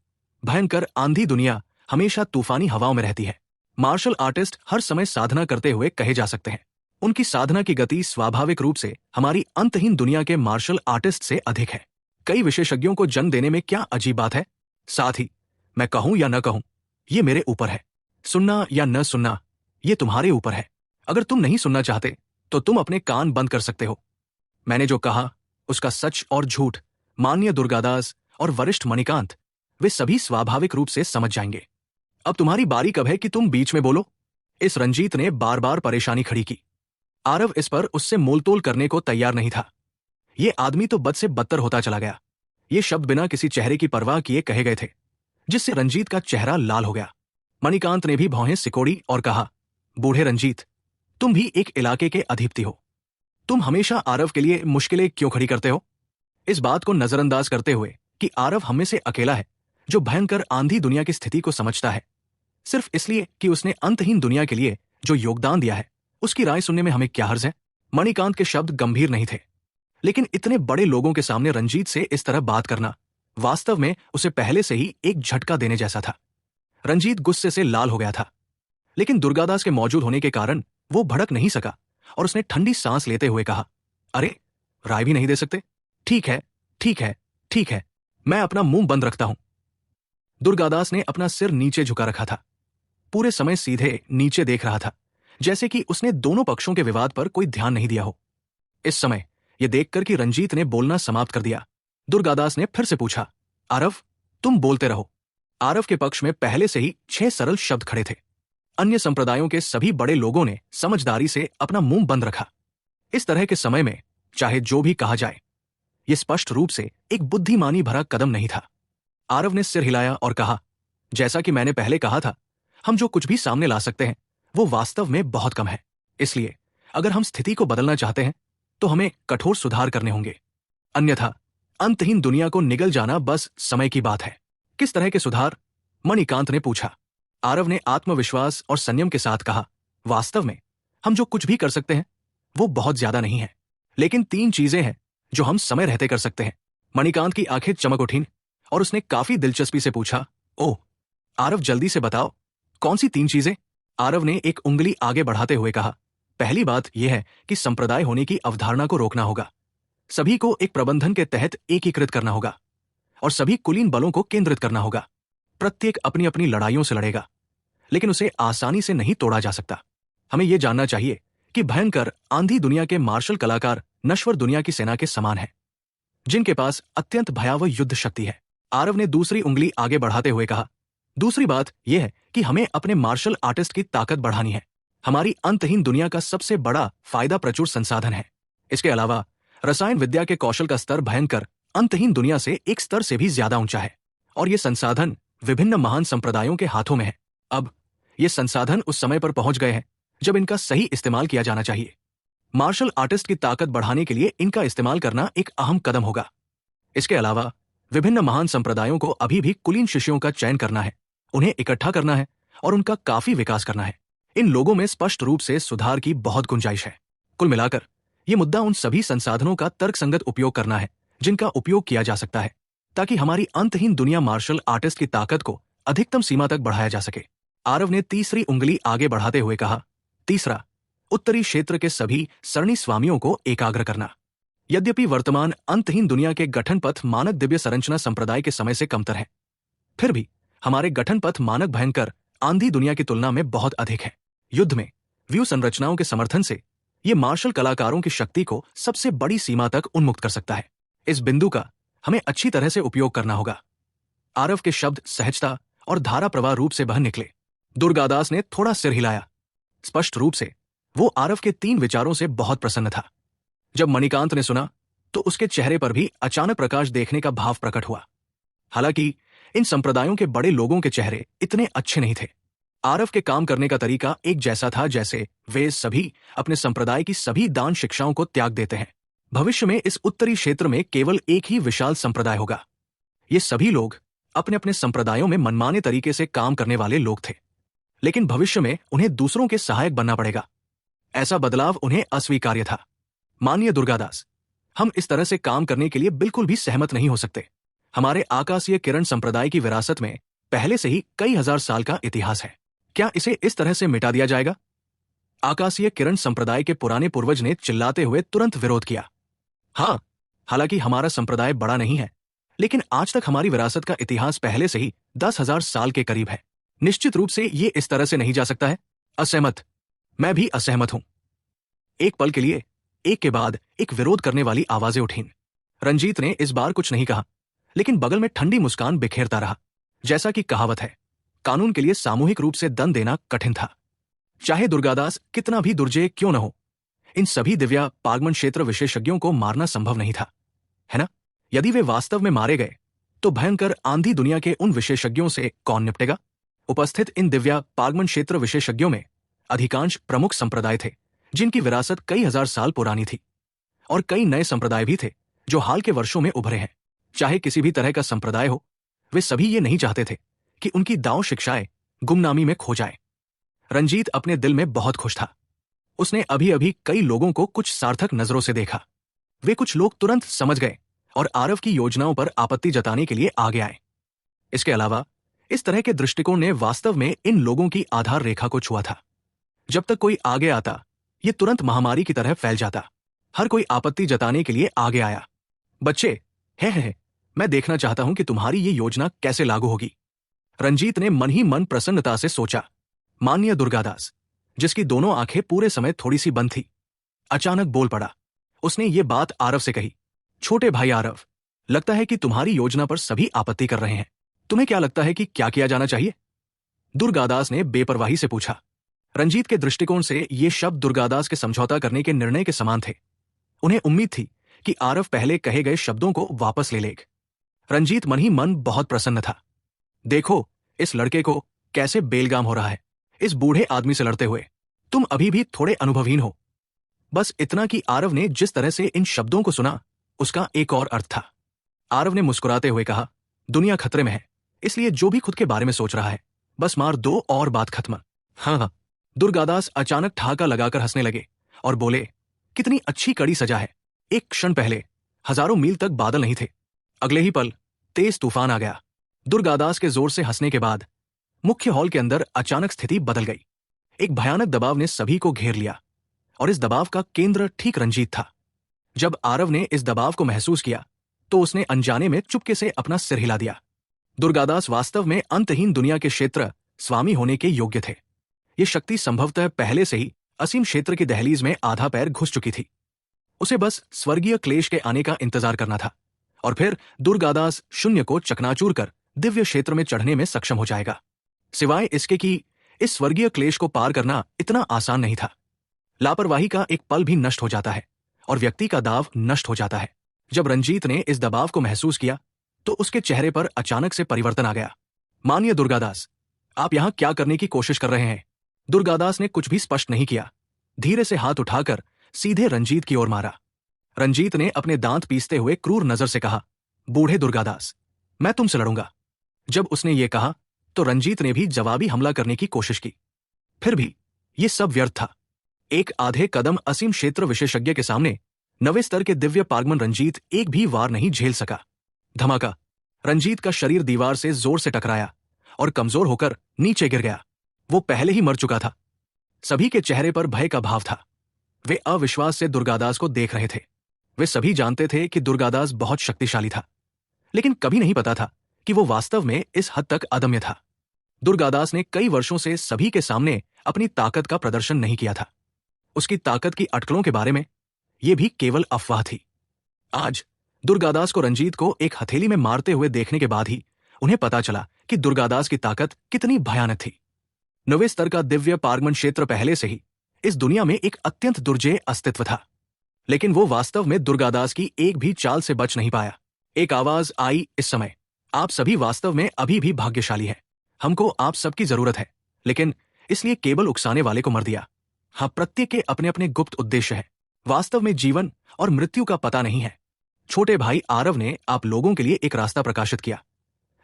भयंकर आंधी दुनिया हमेशा तूफानी हवाओं में रहती है। मार्शल आर्टिस्ट हर समय साधना करते हुए कहे जा सकते हैं। उनकी साधना की गति स्वाभाविक रूप से हमारी अंतहीन दुनिया के मार्शल आर्टिस्ट से अधिक है। कई विशेषज्ञों को जन्म देने में क्या अजीब बात है? साथ ही मैं कहूं या न कहूं, ये मेरे ऊपर है। सुनना या न सुनना, ये तुम्हारे ऊपर है। अगर तुम नहीं सुनना चाहते तो तुम अपने कान बंद कर सकते हो। मैंने जो कहा उसका सच और झूठ माननीय दुर्गादास और वरिष्ठ मणिकांत, वे सभी स्वाभाविक रूप से समझ जाएंगे। अब तुम्हारी बारी कब है कि तुम बीच में बोलो? इस रंजीत ने बार बार परेशानी खड़ी की। आरव इस पर उससे मोलतोल करने को तैयार नहीं था। ये आदमी तो बद से बदतर होता चला गया। ये शब्द बिना किसी चेहरे की परवाह किए कहे गए थे, जिससे रंजीत का चेहरा लाल हो गया। मणिकांत ने भी भौहें सिकोड़ी और कहा, बूढ़े रंजीत, तुम भी एक इलाके के अधिपति हो। तुम हमेशा आरव के लिए मुश्किलें क्यों खड़ी करते हो? इस बात को नजरअंदाज करते हुए कि आरव हम में से अकेला है जो भयंकर आंधी दुनिया की स्थिति को समझता है, सिर्फ इसलिए कि उसने अंतहीन दुनिया के लिए जो योगदान दिया है उसकी राय सुनने में हमें क्या हर्ज है। मणिकांत के शब्द गंभीर नहीं थे, लेकिन इतने बड़े लोगों के सामने रंजीत से इस तरह बात करना वास्तव में उसे पहले से ही एक झटका देने जैसा था। रंजीत गुस्से से लाल हो गया था, लेकिन दुर्गादास के मौजूद होने के कारण वो भड़क नहीं सका और उसने ठंडी सांस लेते हुए कहा, अरे, राय भी नहीं दे सकते? ठीक है, ठीक है, ठीक है, मैं अपना मुंह बंद रखता हूं। दुर्गादास ने अपना सिर नीचे झुका रखा था, पूरे समय सीधे नीचे देख रहा था, जैसे कि उसने दोनों पक्षों के विवाद पर कोई ध्यान नहीं दिया हो। इस समय यह देखकर कि रंजीत ने बोलना समाप्त कर दिया, दुर्गादास ने फिर से पूछा, आरव, तुम बोलते रहो। आरव के पक्ष में पहले से ही 6 सरल शब्द खड़े थे। अन्य संप्रदायों के सभी बड़े लोगों ने समझदारी से अपना मुंह बंद रखा। इस तरह के समय में चाहे जो भी कहा जाए, यह स्पष्ट रूप से एक बुद्धिमानी भरा कदम नहीं था। आरव ने सिर हिलाया और कहा, जैसा कि मैंने पहले कहा था, हम जो कुछ भी सामने ला सकते हैं वो वास्तव में बहुत कम है। इसलिए अगर हम स्थिति को बदलना चाहते हैं तो हमें कठोर सुधार करने होंगे, अन्यथा अंतहीन दुनिया को निगल जाना बस समय की बात है। किस तरह के सुधार? मणिकांत ने पूछा। आरव ने आत्मविश्वास और संयम के साथ कहा, वास्तव में हम जो कुछ भी कर सकते हैं वो बहुत ज्यादा नहीं है, लेकिन 3 चीजें हैं जो हम समय रहते कर सकते हैं। मणिकांत की आंखें चमक उठीं और उसने काफी दिलचस्पी से पूछा, ओह, आरव, जल्दी से बताओ, कौन सी 3 चीजें? आरव ने एक उंगली आगे बढ़ाते हुए कहा, पहली बात यह है कि संप्रदाय होने की अवधारणा को रोकना होगा। सभी को एक प्रबंधन के तहत एकीकृत करना होगा और सभी कुलीन बलों को केंद्रित करना होगा। प्रत्येक अपनी अपनी लड़ाइयों से लड़ेगा, लेकिन उसे आसानी से नहीं तोड़ा जा सकता। हमें यह जानना चाहिए कि भयंकर आंधी दुनिया के मार्शल कलाकार नश्वर दुनिया की सेना के समान हैं, जिनके पास अत्यंत भयावह युद्ध शक्ति है। आरव ने दूसरी उंगली आगे बढ़ाते हुए कहा, दूसरी बात यह है कि हमें अपने मार्शल आर्टिस्ट की ताकत बढ़ानी है। हमारी अंतहीन दुनिया का सबसे बड़ा फायदा प्रचुर संसाधन है। इसके अलावा रसायन विद्या के कौशल का स्तर भयंकर अंतहीन दुनिया से एक स्तर से भी ज्यादा ऊंचा है, और ये संसाधन विभिन्न महान संप्रदायों के हाथों में है। अब ये संसाधन उस समय पर पहुंच गए हैं जब इनका सही इस्तेमाल किया जाना चाहिए। मार्शल आर्टिस्ट की ताकत बढ़ाने के लिए इनका इस्तेमाल करना एक अहम कदम होगा। इसके अलावा विभिन्न महान संप्रदायों को अभी भी कुलीन शिष्यों का चयन करना है, उन्हें इकट्ठा करना है और उनका काफी विकास करना है। इन लोगों में स्पष्ट रूप से सुधार की बहुत गुंजाइश है। कुल मिलाकर यह मुद्दा उन सभी संसाधनों का तर्कसंगत उपयोग करना है जिनका उपयोग किया जा सकता है, ताकि हमारी अंतहीन दुनिया मार्शल आर्टिस्ट की ताकत को अधिकतम सीमा तक बढ़ाया जा सके। आरव ने तीसरी उंगली आगे बढ़ाते हुए कहा, तीसरा, उत्तरी क्षेत्र के सभी सरणी स्वामियों को एकाग्र करना। यद्यपि वर्तमान अंतहीन दुनिया के गठन पथ मानक दिव्य संरचना संप्रदाय के समय से कमतर है, फिर भी हमारे गठन पथ मानक भयंकर आंधी दुनिया की तुलना में बहुत अधिक है। युद्ध में व्यू संरचनाओं के समर्थन से ये मार्शल कलाकारों की शक्ति को सबसे बड़ी सीमा तक उन्मुक्त कर सकता है। इस बिंदु का हमें अच्छी तरह से उपयोग करना होगा। आरव के शब्द सहजता और धारा प्रवाह रूप से बह निकले। दुर्गादास ने थोड़ा सिर हिलाया। स्पष्ट रूप से वो आरव के 3 विचारों से बहुत प्रसन्न था। जब मणिकांत ने सुना तो उसके चेहरे पर भी अचानक प्रकाश देखने का भाव प्रकट हुआ। हालांकि इन संप्रदायों के बड़े लोगों के चेहरे इतने अच्छे नहीं थे। आरव के काम करने का तरीका एक जैसा था जैसे वे सभी अपने संप्रदाय की सभी दान शिक्षाओं को त्याग देते हैं। भविष्य में इस उत्तरी क्षेत्र में केवल एक ही विशाल संप्रदाय होगा। ये सभी लोग अपने अपने संप्रदायों में मनमाने तरीके से काम करने वाले लोग थे, लेकिन भविष्य में उन्हें दूसरों के सहायक बनना पड़ेगा। ऐसा बदलाव उन्हें अस्वीकार्य था। माननीय दुर्गादास, हम इस तरह से काम करने के लिए बिल्कुल भी सहमत नहीं हो सकते। हमारे आकाशीय किरण संप्रदाय की विरासत में पहले से ही कई हजार साल का इतिहास है। क्या इसे इस तरह से मिटा दिया जाएगा? आकाशीय किरण संप्रदाय के पुराने पूर्वज ने चिल्लाते हुए तुरंत विरोध किया। हाँ, हालांकि हमारा संप्रदाय बड़ा नहीं है, लेकिन आज तक हमारी विरासत का इतिहास पहले से ही 10,000 साल के करीब है। निश्चित रूप से ये इस तरह से नहीं जा सकता है। असहमत। मैं भी असहमत हूं। एक पल के लिए एक के बाद एक विरोध करने वाली आवाजें उठीं। रंजीत ने इस बार कुछ नहीं कहा, लेकिन बगल में ठंडी मुस्कान बिखेरता रहा। जैसा कि कहावत है, कानून के लिए सामूहिक रूप से दंड देना कठिन था। चाहे दुर्गादास कितना भी दुर्जय क्यों न हो, इन सभी दिव्या पागमन क्षेत्र विशेषज्ञों को मारना संभव नहीं था, है ना? यदि वे वास्तव में मारे गए तो भयंकर आंधी दुनिया के उन विशेषज्ञों से कौन निपटेगा? उपस्थित इन दिव्या पागमन क्षेत्र विशेषज्ञों में अधिकांश प्रमुख संप्रदाय थे जिनकी विरासत कई हजार साल पुरानी थी, और कई नए संप्रदाय भी थे जो हाल के वर्षों में उभरे हैं। चाहे किसी भी तरह का संप्रदाय हो, वे सभी ये नहीं चाहते थे कि उनकी दांव शिक्षाएं गुमनामी में खो जाए। रंजीत अपने दिल में बहुत खुश था। उसने अभी अभी कई लोगों को कुछ सार्थक नजरों से देखा। वे कुछ लोग तुरंत समझ गए और आरव की योजनाओं पर आपत्ति जताने के लिए आगे आए। इसके अलावा इस तरह के दृष्टिकोण ने वास्तव में इन लोगों की आधार रेखा को छुआ था। जब तक कोई आगे आता, ये तुरंत महामारी की तरह फैल जाता। हर कोई आपत्ति जताने के लिए आगे आया। बच्चे, है, मैं देखना चाहता हूं कि तुम्हारी ये योजना कैसे लागू होगी। रंजीत ने मन ही मन प्रसन्नता से सोचा। माननीय दुर्गादास, जिसकी दोनों आंखें पूरे समय थोड़ी सी बंद थी, अचानक बोल पड़ा। उसने ये बात आरव से कही। छोटे भाई आरव, लगता है कि तुम्हारी योजना पर सभी आपत्ति कर रहे हैं। तुम्हें क्या लगता है कि क्या किया जाना चाहिए? दुर्गादास ने बेपरवाही से पूछा। रंजीत के दृष्टिकोण से ये शब्द दुर्गादास के समझौता करने के निर्णय के समान थे। उन्हें उम्मीद थी कि आरव पहले कहे गए शब्दों को वापस ले लेगा। रंजीत मन ही मन बहुत प्रसन्न था। देखो, इस लड़के को कैसे बेलगाम हो रहा है, इस बूढ़े आदमी से लड़ते हुए। तुम अभी भी थोड़े अनुभवहीन हो। बस इतना कि आरव ने जिस तरह से इन शब्दों को सुना, उसका एक और अर्थ था। आरव ने मुस्कुराते हुए कहा, दुनिया खतरे में है, इसलिए जो भी खुद के बारे में सोच रहा है, बस मार दो और बात खत्म। हाँ। दुर्गादास अचानक ठहाका लगाकर हंसने लगे और बोले, कितनी अच्छी कड़ी सजा है। एक क्षण पहले हजारों मील तक बादल नहीं थे, अगले ही पल तेज तूफान आ गया। दुर्गादास के जोर से हंसने के बाद मुख्य हॉल के अंदर अचानक स्थिति बदल गई। एक भयानक दबाव ने सभी को घेर लिया और इस दबाव का केंद्र ठीक रंजीत था। जब आरव ने इस दबाव को महसूस किया तो उसने अनजाने में चुपके से अपना सिर हिला दिया। दुर्गादास वास्तव में अंतहीन दुनिया के क्षेत्र स्वामी होने के योग्य थे। ये शक्ति संभवतः पहले से ही असीम क्षेत्र की दहलीज में आधा पैर घुस चुकी थी। उसे बस स्वर्गीय क्लेश के आने का इंतजार करना था और फिर दुर्गादास शून्य को चकनाचूर कर दिव्य क्षेत्र में चढ़ने में सक्षम हो जाएगा। सिवाय इसके कि इस स्वर्गीय क्लेश को पार करना इतना आसान नहीं था। लापरवाही का एक पल भी नष्ट हो जाता है और व्यक्ति का दाव नष्ट हो जाता है। जब रंजीत ने इस दबाव को महसूस किया तो उसके चेहरे पर अचानक से परिवर्तन आ गया। माननीय दुर्गादास, आप यहां क्या करने की कोशिश कर रहे हैं? दुर्गादास ने कुछ भी स्पष्ट नहीं किया। धीरे से हाथ उठाकर सीधे रंजीत की ओर मारा। रंजीत ने अपने दांत पीसते हुए क्रूर नजर से कहा, बूढ़े दुर्गादास, मैं तुमसे लड़ूंगा। जब उसने ये कहा तो रंजीत ने भी जवाबी हमला करने की कोशिश की। फिर भी ये सब व्यर्थ था। एक आधे कदम असीम क्षेत्र विशेषज्ञ के सामने नवे स्तर के दिव्य पागमन रंजीत एक भी वार नहीं झेल सका। धमाका! रंजीत का शरीर दीवार से जोर से टकराया और कमजोर होकर नीचे गिर गया। वो पहले ही मर चुका था। सभी के चेहरे पर भय का भाव था। वे अविश्वास से दुर्गादास को देख रहे थे। वे सभी जानते थे कि दुर्गादास बहुत शक्तिशाली था, लेकिन कभी नहीं पता था कि वो वास्तव में इस हद तक अदम्य था। दुर्गादास ने कई वर्षों से सभी के सामने अपनी ताकत का प्रदर्शन नहीं किया था। उसकी ताकत की अटकलों के बारे में यह भी केवल अफवाह थी। आज दुर्गादास को रंजीत को एक हथेली में मारते हुए देखने के बाद ही उन्हें पता चला कि दुर्गादास की ताकत कितनी भयानक थी। नवे स्तर का दिव्य पारगमन क्षेत्र पहले से ही इस दुनिया में एक अत्यंत दुर्जेय अस्तित्व था, लेकिन वो वास्तव में दुर्गादास की एक भी चाल से बच नहीं पाया। एक आवाज आई, इस समय आप सभी वास्तव में अभी भी भाग्यशाली हैं। हमको आप सबकी जरूरत है, लेकिन इसलिए केवल उकसाने वाले को मर दिया। हाँ, प्रत्येक के अपने अपने गुप्त उद्देश्य है। वास्तव में जीवन और मृत्यु का पता नहीं है। छोटे भाई आरव ने आप लोगों के लिए एक रास्ता प्रकाशित किया,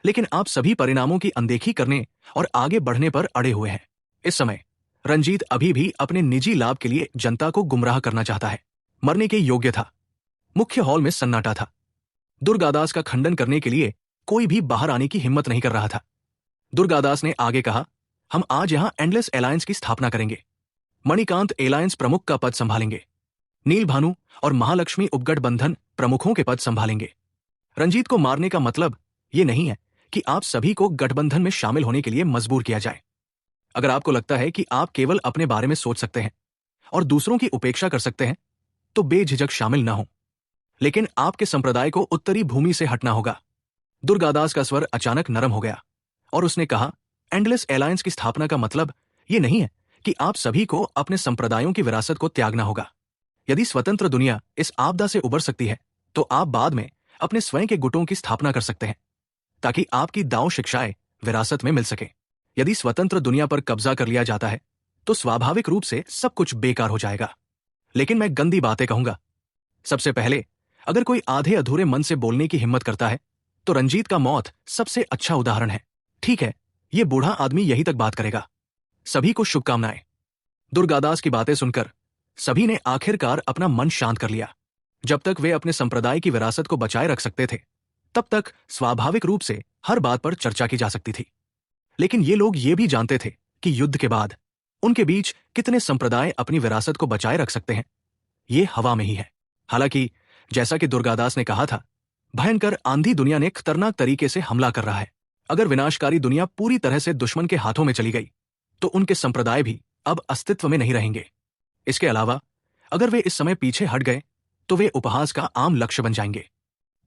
लेकिन आप सभी परिणामों की अनदेखी करने और आगे बढ़ने पर अड़े हुए हैं। इस समय रंजीत अभी भी अपने निजी लाभ के लिए जनता को गुमराह करना चाहता है। मरने के योग्य था। मुख्य हॉल में सन्नाटा था। दुर्गादास का खंडन करने के लिए कोई भी बाहर आने की हिम्मत नहीं कर रहा था। दुर्गादास ने आगे कहा, हम आज यहां एंडलेस एलायंस की स्थापना करेंगे। मणिकांत एलायंस प्रमुख का पद संभालेंगे। नील भानु और महालक्ष्मी उपगठबंधन प्रमुखों के पद संभालेंगे। रंजीत को मारने का मतलब ये नहीं है कि आप सभी को गठबंधन में शामिल होने के लिए मजबूर किया जाए। अगर आपको लगता है कि आप केवल अपने बारे में सोच सकते हैं और दूसरों की उपेक्षा कर सकते हैं, तो बेझिझक शामिल न हो, लेकिन आपके संप्रदाय को उत्तरी भूमि से हटना होगा। दुर्गादास का स्वर अचानक नरम हो गया और उसने कहा, एंडलेस एलायंस की स्थापना का मतलब ये नहीं है कि आप सभी को अपने संप्रदायों की विरासत को त्यागना होगा। यदि स्वतंत्र दुनिया इस आपदा से उबर सकती है, तो आप बाद में अपने स्वयं के गुटों की स्थापना कर सकते हैं, ताकि आपकी दांव शिक्षाएं विरासत में मिल सके। यदि स्वतंत्र दुनिया पर कब्जा कर लिया जाता है, तो स्वाभाविक रूप से सब कुछ बेकार हो जाएगा। लेकिन मैं गंदी बातें कहूंगा। सबसे पहले, अगर कोई आधे अधूरे मन से बोलने की हिम्मत करता है, तो रंजीत का मौत सबसे अच्छा उदाहरण है। ठीक है, ये बूढ़ा आदमी यही तक बात करेगा। सभी को शुभकामनाएं। दुर्गादास की बातें सुनकर सभी ने आखिरकार अपना मन शांत कर लिया। जब तक वे अपने संप्रदाय की विरासत को बचाए रख सकते थे, तब तक स्वाभाविक रूप से हर बात पर चर्चा की जा सकती थी। लेकिन ये लोग ये भी जानते थे कि युद्ध के बाद उनके बीच कितने संप्रदाय अपनी विरासत को बचाए रख सकते हैं, ये हवा में ही है। हालांकि जैसा कि दुर्गादास ने कहा था, भयंकर आंधी दुनिया ने खतरनाक तरीके से हमला कर रहा है। अगर विनाशकारी दुनिया पूरी तरह से दुश्मन के हाथों में चली गई तो उनके संप्रदाय भी अब अस्तित्व में नहीं रहेंगे। इसके अलावा अगर वे इस समय पीछे हट गए तो वे उपहास का आम लक्ष्य बन जाएंगे।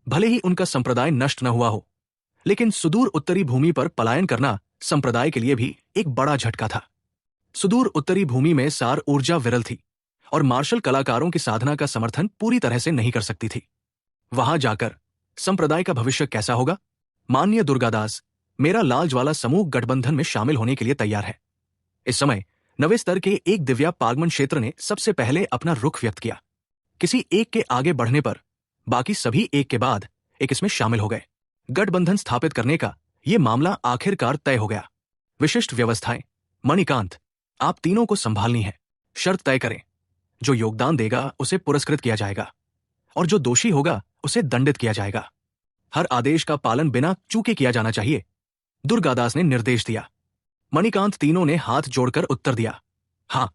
भले ही उनका संप्रदाय नष्ट न हुआ हो, लेकिन सुदूर उत्तरी भूमि पर पलायन करना संप्रदाय के लिए भी एक बड़ा झटका था। सुदूर उत्तरी भूमि में सार ऊर्जा विरल थी और मार्शल कलाकारों की साधना का समर्थन पूरी तरह से नहीं कर सकती थी। वहां जाकर संप्रदाय का भविष्य कैसा होगा? माननीय दुर्गादास, मेरा लालज्वाला समूह गठबंधन में शामिल होने के लिए तैयार है। इस समय नवे स्तर के एक दिव्या पागमन क्षेत्र ने सबसे पहले अपना रुख व्यक्त किया। किसी एक के आगे बढ़ने पर बाकी सभी एक के बाद एक इसमें शामिल हो गए। गठबंधन स्थापित करने का यह मामला आखिरकार तय हो गया। विशिष्ट व्यवस्थाएं। मणिकांत, आप तीनों को संभालनी है। शर्त तय करें। जो योगदान देगा उसे पुरस्कृत किया जाएगा और जो दोषी होगा उसे दंडित किया जाएगा। हर आदेश का पालन बिना चूके किया जाना चाहिए, दुर्गादास ने निर्देश दिया। मणिकांत तीनों ने हाथ जोड़कर उत्तर दिया। हां,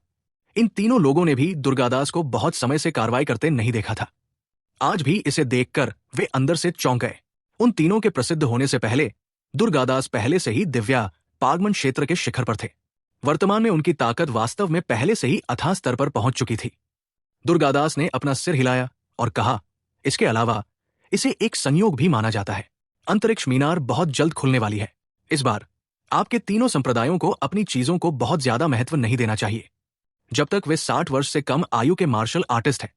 इन तीनों लोगों ने भी दुर्गादास को बहुत समय से कार्रवाई करते नहीं देखा था। आज भी इसे देखकर वे अंदर से चौंक गए। उन तीनों के प्रसिद्ध होने से पहले दुर्गादास पहले से ही दिव्या पागमन क्षेत्र के शिखर पर थे। वर्तमान में उनकी ताकत वास्तव में पहले से ही अथाह स्तर पर पहुंच चुकी थी। दुर्गादास ने अपना सिर हिलाया और कहा, इसके अलावा इसे एक संयोग भी माना जाता है। अंतरिक्ष मीनार बहुत जल्द खुलने वाली है। इस बार आपके तीनों संप्रदायों को अपनी चीजों को बहुत ज्यादा महत्व नहीं देना चाहिए। जब तक वे 60 वर्ष से कम आयु के मार्शल आर्टिस्ट हैं,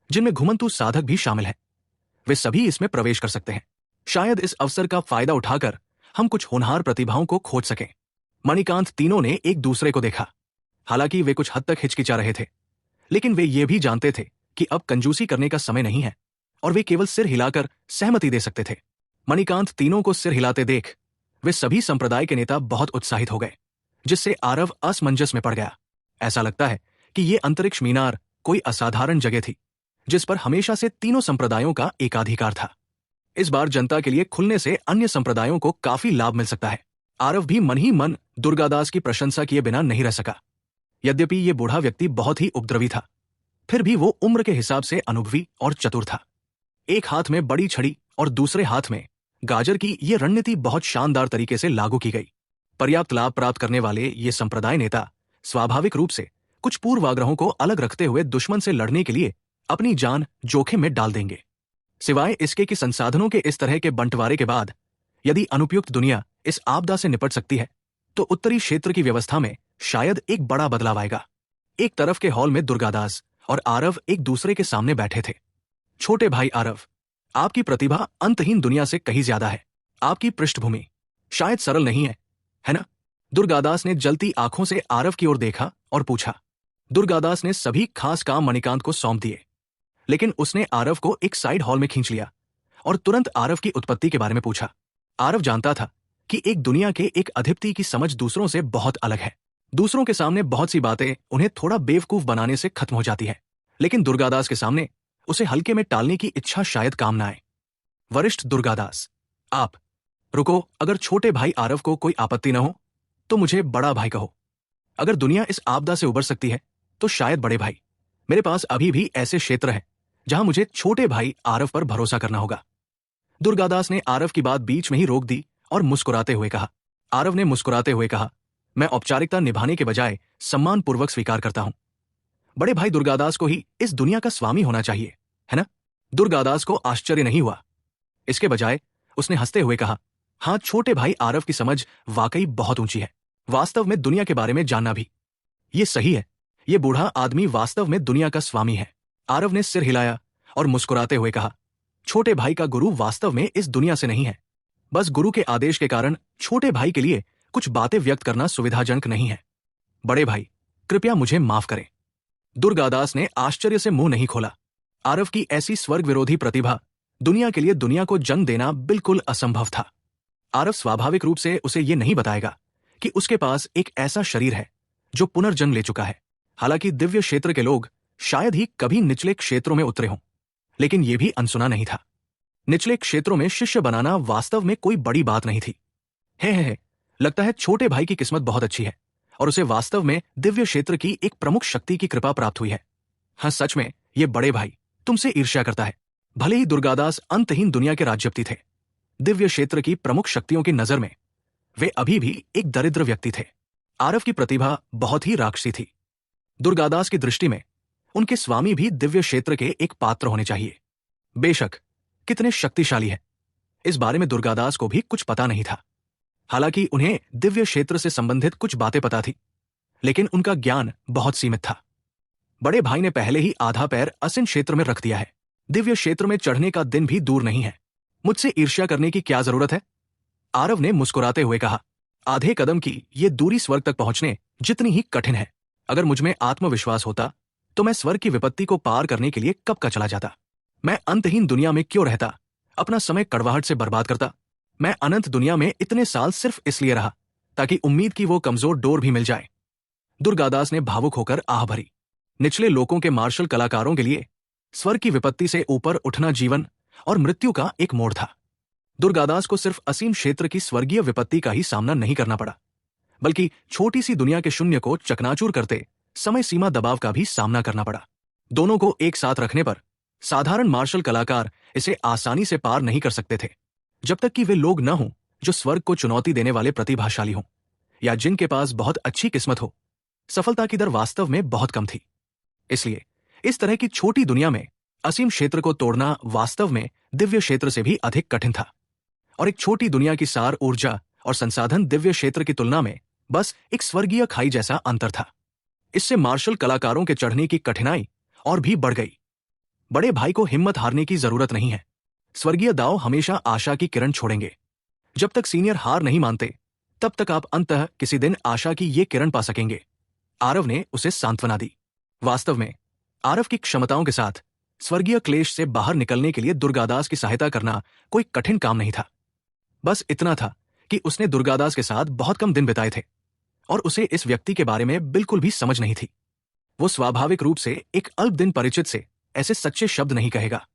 जिनमें घुमंतू साधक भी शामिल हैं, वे सभी इसमें प्रवेश कर सकते हैं। शायद इस अवसर का फायदा उठाकर हम कुछ होनहार प्रतिभाओं को खोज सकें। मणिकांत तीनों ने एक दूसरे को देखा। हालांकि वे कुछ हद तक हिचकिचा रहे थे, लेकिन वे ये भी जानते थे कि अब कंजूसी करने का समय नहीं है और वे केवल सिर हिलाकर सहमति दे सकते थे। मणिकांत तीनों को सिर हिलाते देख वे सभी संप्रदाय के नेता बहुत उत्साहित हो गए, जिससे आरव असमंजस में पड़ गया। ऐसा लगता है कि ये अंतरिक्ष मीनार कोई असाधारण जगह थी, जिस पर हमेशा से तीनों संप्रदायों का एकाधिकार था। इस बार जनता के लिए खुलने से अन्य संप्रदायों को काफी लाभ मिल सकता है। आरव भी मन ही मन दुर्गादास की प्रशंसा किए बिना नहीं रह सका। यद्यपि ये बूढ़ा व्यक्ति बहुत ही उपद्रवी था, फिर भी वो उम्र के हिसाब से अनुभवी और चतुर था। एक हाथ में बड़ी छड़ी और दूसरे हाथ में गाजर की ये रणनीति बहुत शानदार तरीके से लागू की गई। पर्याप्त लाभ प्राप्त करने वाले ये संप्रदाय नेता स्वाभाविक रूप से कुछ पूर्वाग्रहों को अलग रखते हुए दुश्मन से लड़ने के लिए अपनी जान जोखिम में डाल देंगे। सिवाय इसके कि संसाधनों के इस तरह के बंटवारे के बाद यदि अनुपयुक्त दुनिया इस आपदा से निपट सकती है, तो उत्तरी क्षेत्र की व्यवस्था में शायद एक बड़ा बदलाव आएगा। एक तरफ के हॉल में दुर्गादास और आरव एक दूसरे के सामने बैठे थे। छोटे भाई आरव, आपकी प्रतिभा अंतहीन दुनिया से कहीं ज्यादा है। आपकी पृष्ठभूमि शायद सरल नहीं है ना? दुर्गादास ने जलती आंखों से आरव की ओर देखा और पूछा। दुर्गादास ने सभी खास काम मणिकांत को सौंप दिए, लेकिन उसने आरव को एक साइड हॉल में खींच लिया और तुरंत आरव की उत्पत्ति के बारे में पूछा। आरव जानता था कि एक दुनिया के एक अधिपति की समझ दूसरों से बहुत अलग है। दूसरों के सामने बहुत सी बातें उन्हें थोड़ा बेवकूफ बनाने से खत्म हो जाती है, लेकिन दुर्गादास के सामने उसे हल्के में टालने की इच्छा शायद काम न आए। वरिष्ठ दुर्गादास, आप रुको। अगर छोटे भाई आरव को कोई आपत्ति न हो तो मुझे बड़ा भाई कहो। अगर दुनिया इस आपदा से उबर सकती है तो शायद बड़े भाई। मेरे पास अभी भी ऐसे क्षेत्र हैं जहां मुझे छोटे भाई आरव पर भरोसा करना होगा। दुर्गादास ने आरव की बात बीच में ही रोक दी और मुस्कुराते हुए कहा। आरव ने मुस्कुराते हुए कहा, मैं औपचारिकता निभाने के बजाय सम्मानपूर्वक स्वीकार करता हूं। बड़े भाई दुर्गादास को ही इस दुनिया का स्वामी होना चाहिए, है ना? दुर्गादास को आश्चर्य नहीं हुआ। इसके बजाय उसने हंसते हुए कहा, हां, छोटे भाई आरव की समझ वाकई बहुत ऊंची है। वास्तव में दुनिया के बारे में जानना भी। ये सही है, ये बूढ़ा आदमी वास्तव में दुनिया का स्वामी है। आरव ने सिर हिलाया और मुस्कुराते हुए कहा, छोटे भाई का गुरु वास्तव में इस दुनिया से नहीं है। बस गुरु के आदेश के कारण छोटे भाई के लिए कुछ बातें व्यक्त करना सुविधाजनक नहीं है। बड़े भाई, कृपया मुझे माफ करें। दुर्गादास ने आश्चर्य से मुंह नहीं खोला। आरव की ऐसी स्वर्ग विरोधी प्रतिभा दुनिया के लिए दुनिया को जन्म देना बिल्कुल असंभव था। आरव स्वाभाविक रूप से उसे ये नहीं बताएगा कि उसके पास एक ऐसा शरीर है जो पुनर्जन्म ले चुका है। हालांकि दिव्य क्षेत्र के लोग शायद ही कभी निचले क्षेत्रों में उतरे हों, लेकिन यह भी अनसुना नहीं था। निचले क्षेत्रों में शिष्य बनाना वास्तव में कोई बड़ी बात नहीं थी। है लगता है छोटे भाई की किस्मत बहुत अच्छी है और उसे वास्तव में दिव्य क्षेत्र की एक प्रमुख शक्ति की कृपा प्राप्त हुई है। हाँ, सच में ये बड़े भाई तुमसे ईर्ष्या करता है। भले ही दुर्गादास अंतहीन दुनिया के राज्यपति थे, दिव्य क्षेत्र की प्रमुख शक्तियों की नजर में वे अभी भी एक दरिद्र व्यक्ति थे। आरव की प्रतिभा बहुत ही राक्षसी थी। दुर्गादास की दृष्टि में उनके स्वामी भी दिव्य क्षेत्र के एक पात्र होने चाहिए। बेशक कितने शक्तिशाली है, इस बारे में दुर्गादास को भी कुछ पता नहीं था। हालांकि उन्हें दिव्य क्षेत्र से संबंधित कुछ बातें पता थी, लेकिन उनका ज्ञान बहुत सीमित था। बड़े भाई ने पहले ही आधा पैर असिन क्षेत्र में रख दिया है। दिव्य क्षेत्र में चढ़ने का दिन भी दूर नहीं है। मुझसे ईर्ष्या करने की क्या जरूरत है? आरव ने मुस्कुराते हुए कहा। आधे कदम की ये दूरी स्वर्ग तक पहुंचने जितनी ही कठिन है। अगर मुझमें आत्मविश्वास होता तो मैं स्वर्ग की विपत्ति को पार करने के लिए कब का चला जाता। मैं अंतहीन दुनिया में क्यों रहता, अपना समय कड़वाहट से बर्बाद करता। मैं अनंत दुनिया में इतने साल सिर्फ इसलिए रहा ताकि उम्मीद की वो कमजोर डोर भी मिल जाए। दुर्गादास ने भावुक होकर आह भरी। निचले लोकों के मार्शल कलाकारों के लिए स्वर्ग की विपत्ति से ऊपर उठना जीवन और मृत्यु का एक मोड़ था। दुर्गादास को सिर्फ असीम क्षेत्र की स्वर्गीय विपत्ति का ही सामना नहीं करना पड़ा, बल्कि छोटी सी दुनिया के शून्य को चकनाचूर करते समय सीमा दबाव का भी सामना करना पड़ा। दोनों को एक साथ रखने पर साधारण मार्शल कलाकार इसे आसानी से पार नहीं कर सकते थे, जब तक कि वे लोग न हों जो स्वर्ग को चुनौती देने वाले प्रतिभाशाली हों या जिनके पास बहुत अच्छी किस्मत हो। सफलता की दर वास्तव में बहुत कम थी। इसलिए इस तरह की छोटी दुनिया में असीम क्षेत्र को तोड़ना वास्तव में दिव्य क्षेत्र से भी अधिक कठिन था। और एक छोटी दुनिया की सार ऊर्जा और संसाधन दिव्य क्षेत्र की तुलना में बस एक स्वर्गीय खाई जैसा अंतर था। इससे मार्शल कलाकारों के चढ़ने की कठिनाई और भी बढ़ गई। बड़े भाई को हिम्मत हारने की जरूरत नहीं है। स्वर्गीय दाव हमेशा आशा की किरण छोड़ेंगे। जब तक सीनियर हार नहीं मानते, तब तक आप अंततः किसी दिन आशा की ये किरण पा सकेंगे। आरव ने उसे सांत्वना दी। वास्तव में आरव की क्षमताओं के साथ स्वर्गीय क्लेश से बाहर निकलने के लिए दुर्गादास की सहायता करना कोई कठिन काम नहीं था। बस इतना था कि उसने दुर्गादास के साथ बहुत कम दिन बिताए थे और उसे इस व्यक्ति के बारे में बिल्कुल भी समझ नहीं थी। वो स्वाभाविक रूप से एक अल्प दिन परिचित से ऐसे सच्चे शब्द नहीं कहेगा।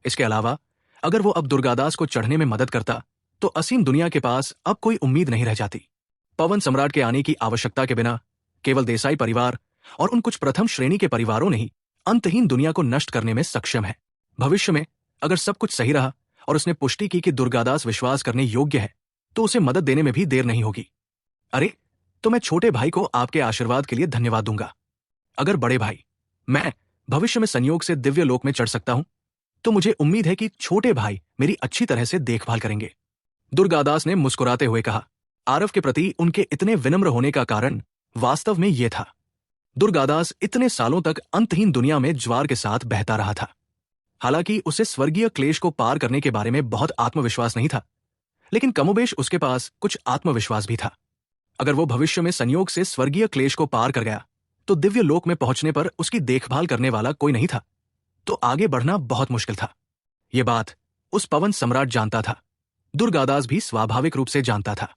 इसके अलावा अगर वो अब दुर्गादास को चढ़ने में मदद करता तो असीम दुनिया के पास अब कोई उम्मीद नहीं रह जाती। पवन सम्राट के आने की आवश्यकता के बिना केवल देसाई परिवार और उन कुछ प्रथम श्रेणी के परिवारों ने ही अंतहीन दुनिया को नष्ट करने में सक्षम है। भविष्य में अगर सब कुछ सही रहा और उसने पुष्टि की कि दुर्गादास विश्वास करने योग्य है, तो उसे मदद देने में भी देर नहीं होगी। अरे, तो मैं छोटे भाई को आपके आशीर्वाद के लिए धन्यवाद दूंगा। अगर बड़े भाई मैं भविष्य में संयोग से दिव्य लोक में चढ़ सकता हूं, तो मुझे उम्मीद है कि छोटे भाई मेरी अच्छी तरह से देखभाल करेंगे। दुर्गादास ने मुस्कुराते हुए कहा। आरव के प्रति उनके इतने विनम्र होने का कारण वास्तव में यह था। दुर्गादास इतने सालों तक अंतहीन दुनिया में ज्वार के साथ बहता रहा था। हालांकि उसे स्वर्गीय क्लेश को पार करने के बारे में बहुत आत्मविश्वास नहीं था, लेकिन कमोबेश उसके पास कुछ आत्मविश्वास भी था। अगर वो भविष्य में संयोग से स्वर्गीय क्लेश को पार कर गया तो दिव्य लोक में पहुंचने पर उसकी देखभाल करने वाला कोई नहीं था, तो आगे बढ़ना बहुत मुश्किल था। यह बात उस पवन सम्राट जानता था। दुर्गादास भी स्वाभाविक रूप से जानता था।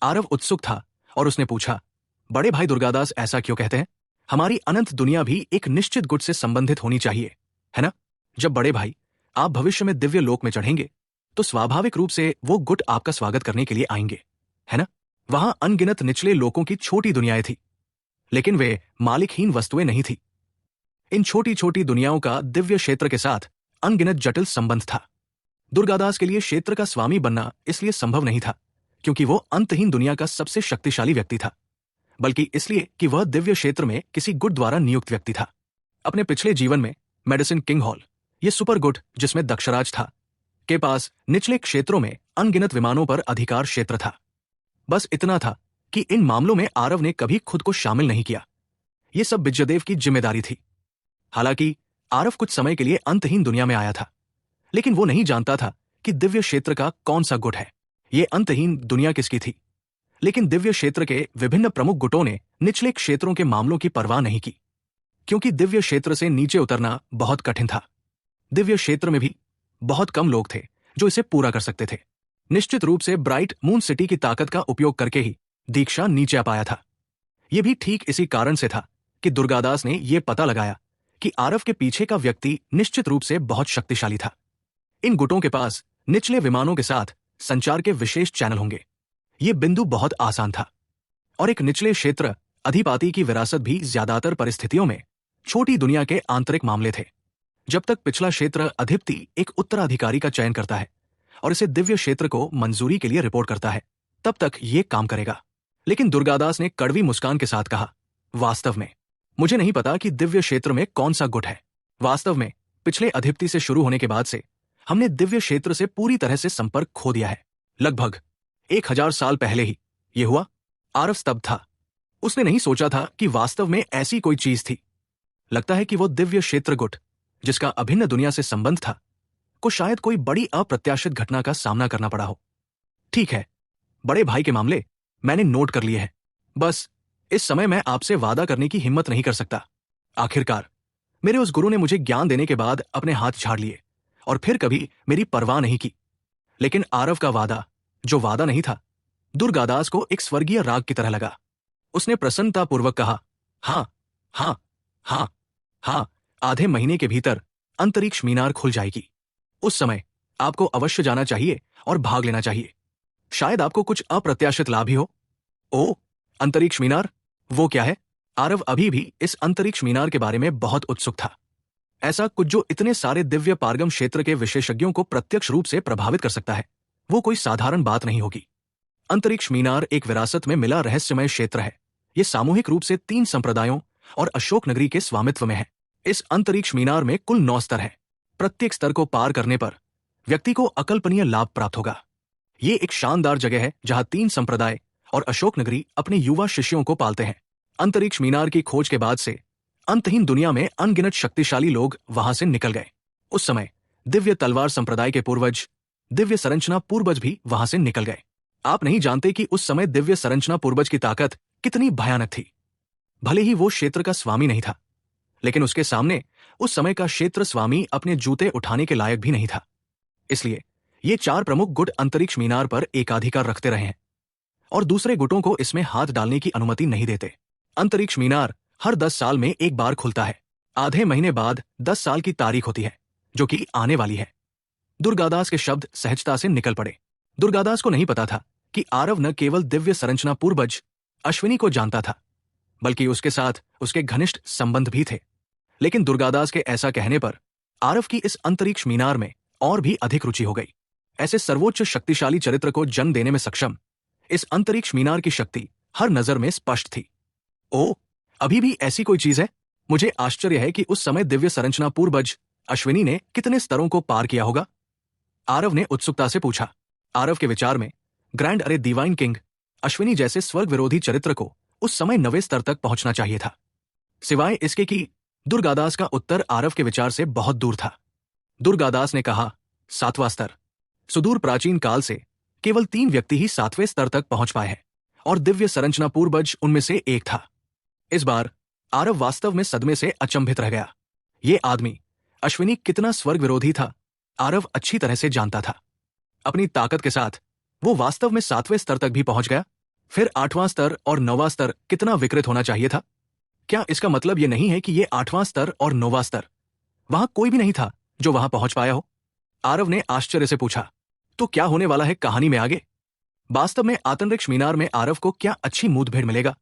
आरव उत्सुक था और उसने पूछा, बड़े भाई दुर्गादास ऐसा क्यों कहते हैं? हमारी अनंत दुनिया भी एक निश्चित गुट से संबंधित होनी चाहिए, है ना? जब बड़े भाई आप भविष्य में दिव्य लोक में चढ़ेंगे तो स्वाभाविक रूप से वो गुट आपका स्वागत करने के लिए आएंगे, है ना? वहां अनगिनत निचले लोकों की छोटी दुनियाएं थी, लेकिन वे मालिकहीन वस्तुएं नहीं थी। इन छोटी छोटी दुनियाओं का दिव्य क्षेत्र के साथ अनगिनत जटिल संबंध था। दुर्गादास के लिए क्षेत्र का स्वामी बनना इसलिए संभव नहीं था क्योंकि वो अंतहीन दुनिया का सबसे शक्तिशाली व्यक्ति था, बल्कि इसलिए कि वह दिव्य क्षेत्र में किसी गुट द्वारा नियुक्त व्यक्ति था। अपने पिछले जीवन में मेडिसिन किंग हॉल, ये सुपर गुट जिसमें दक्षराज था, के पास निचले क्षेत्रों में अनगिनत विमानों पर अधिकार क्षेत्र था। बस इतना था कि इन मामलों में आरव ने कभी खुद को शामिल नहीं किया। ये सब बिज्जदेव की जिम्मेदारी थी। हालांकि आरव कुछ समय के लिए अंतहीन दुनिया में आया था, लेकिन वो नहीं जानता था कि दिव्य क्षेत्र का कौन सा गुट है, ये अंतहीन दुनिया किसकी थी। लेकिन दिव्य क्षेत्र के विभिन्न प्रमुख गुटों ने निचले क्षेत्रों के मामलों की परवाह नहीं की, क्योंकि दिव्य क्षेत्र से नीचे उतरना बहुत कठिन था। दिव्य क्षेत्र में भी बहुत कम लोग थे जो इसे पूरा कर सकते थे। निश्चित रूप से ब्राइट मून सिटी की ताकत का उपयोग करके ही दीक्षा नीचे आ पाया था। यह भी ठीक इसी कारण से था कि दुर्गादास ने यह पता लगाया कि आरव के पीछे का व्यक्ति निश्चित रूप से बहुत शक्तिशाली था। इन गुटों के पास निचले विमानों के साथ संचार के विशेष चैनल होंगे। यह बिंदु बहुत आसान था, और एक निचले क्षेत्र अधिपाती की विरासत भी ज्यादातर परिस्थितियों में छोटी दुनिया के आंतरिक मामले थे। जब तक पिछला क्षेत्र अधिपति एक उत्तराधिकारी का चयन करता है और इसे दिव्य क्षेत्र को मंजूरी के लिए रिपोर्ट करता है, तब तक ये काम करेगा। लेकिन दुर्गादास ने कड़वी मुस्कान के साथ कहा, वास्तव में मुझे नहीं पता कि दिव्य क्षेत्र में कौन सा गुट है। वास्तव में पिछले अधिपति से शुरू होने के बाद से हमने दिव्य क्षेत्र से पूरी तरह से संपर्क खो दिया है। लगभग 1000 साल पहले ही यह हुआ। आरव स्तब्ध था। उसने नहीं सोचा था कि वास्तव में ऐसी कोई चीज थी। लगता है कि वो दिव्य क्षेत्र गुट, जिसका अभिन्न दुनिया से संबंध था, को शायद कोई बड़ी अप्रत्याशित घटना का सामना करना पड़ा हो। ठीक है, बड़े भाई के मामले मैंने नोट कर लिए हैं। बस इस समय मैं आपसे वादा करने की हिम्मत नहीं कर सकता। आखिरकार मेरे उस गुरु ने मुझे ज्ञान देने के बाद अपने हाथ झाड़ लिए और फिर कभी मेरी परवाह नहीं की। लेकिन आरव का वादा, जो वादा नहीं था, दुर्गादास को एक स्वर्गीय राग की तरह लगा। उसने प्रसन्नतापूर्वक कहा, हां हां हां हां, आधे महीने के भीतर अंतरिक्ष मीनार खुल जाएगी। उस समय आपको अवश्य जाना चाहिए और भाग लेना चाहिए। शायद आपको कुछ अप्रत्याशित लाभ ही हो। ओ, अंतरिक्ष मीनार, वो क्या है? आरव अभी भी इस अंतरिक्ष मीनार के बारे में बहुत उत्सुक था। ऐसा कुछ जो इतने सारे दिव्य पारगम क्षेत्र के विशेषज्ञों को प्रत्यक्ष रूप से प्रभावित कर सकता है, वो कोई साधारण बात नहीं होगी। अंतरिक्ष मीनार एक विरासत में मिला रहस्यमय क्षेत्र है। यह सामूहिक रूप से 3 संप्रदायों और अशोक नगरी के स्वामित्व में है। इस अंतरिक्ष मीनार में कुल 9 स्तर हैं। प्रत्येक स्तर को पार करने पर व्यक्ति को अकल्पनीय लाभ प्राप्त होगा। ये एक शानदार जगह है जहां 3 संप्रदाय और अशोक नगरी अपने युवा शिष्यों को पालते हैं। अंतरिक्ष मीनार की खोज के बाद से अंतहीन दुनिया में अनगिनत शक्तिशाली लोग वहां से निकल गए। उस समय दिव्य तलवार संप्रदाय के पूर्वज, दिव्य संरचना पूर्वज भी वहां से निकल गए। आप नहीं जानते कि उस समय दिव्य संरचना पूर्वज की ताकत कितनी भयानक थी। भले ही वो क्षेत्र का स्वामी नहीं था, लेकिन उसके सामने उस समय का क्षेत्र स्वामी अपने जूते उठाने के लायक भी नहीं था। इसलिए ये 4 प्रमुख गुट अंतरिक्ष मीनार पर एकाधिकार रखते रहे हैं और दूसरे गुटों को इसमें हाथ डालने की अनुमति नहीं देते। अंतरिक्ष मीनार हर 10 साल में एक बार खुलता है। आधे महीने बाद 10 साल की तारीख होती है, जो कि आने वाली है। दुर्गादास के शब्द सहजता से निकल पड़े। दुर्गादास को नहीं पता था कि आरव न केवल दिव्य संरचना पूर्वज अश्विनी को जानता था, बल्कि उसके साथ उसके घनिष्ठ संबंध भी थे। लेकिन दुर्गादास के ऐसा कहने पर आरव की इस अंतरिक्ष मीनार में और भी अधिक रुचि हो गई। ऐसे सर्वोच्च शक्तिशाली चरित्र को जन्म देने में सक्षम इस अंतरिक्ष मीनार की शक्ति हर नजर में स्पष्ट थी। ओ, अभी भी ऐसी कोई चीज है? मुझे आश्चर्य है कि उस समय दिव्य संरचना पूर्वज अश्विनी ने कितने स्तरों को पार किया होगा? आरव ने उत्सुकता से पूछा। आरव के विचार में ग्रैंड अरे डिवाइन किंग अश्विनी जैसे स्वर्ग विरोधी चरित्र को उस समय 9वें स्तर तक पहुंचना चाहिए था। सिवाय इसके कि दुर्गादास का उत्तर आरव के विचार से बहुत दूर था। दुर्गादास ने कहा, 7वां स्तर। सुदूर प्राचीन काल से केवल 3 व्यक्ति ही 7वें स्तर तक पहुंच पाए हैं और दिव्य संरचना पूर्वज उनमें से एक था। इस बार आरव वास्तव में सदमे से अचंभित रह गया। ये आदमी अश्विनी कितना स्वर्ग विरोधी था, आरव अच्छी तरह से जानता था। अपनी ताकत के साथ वो वास्तव में 7वें स्तर तक भी पहुंच गया। फिर 8वां स्तर और 9वां स्तर कितना विकृत होना चाहिए था? क्या इसका मतलब यह नहीं है कि ये 8वां स्तर और 9वां स्तर, वहां कोई भी नहीं था जो वहां पहुंच पाया हो? आरव ने आश्चर्य से पूछा। तो क्या होने वाला है कहानी में आगे? वास्तव में अंतरिक्ष मीनार में आरव को क्या अच्छी मुठभेड़ मिलेगा?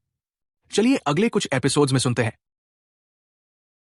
चलिए अगले कुछ एपिसोड्स में सुनते हैं।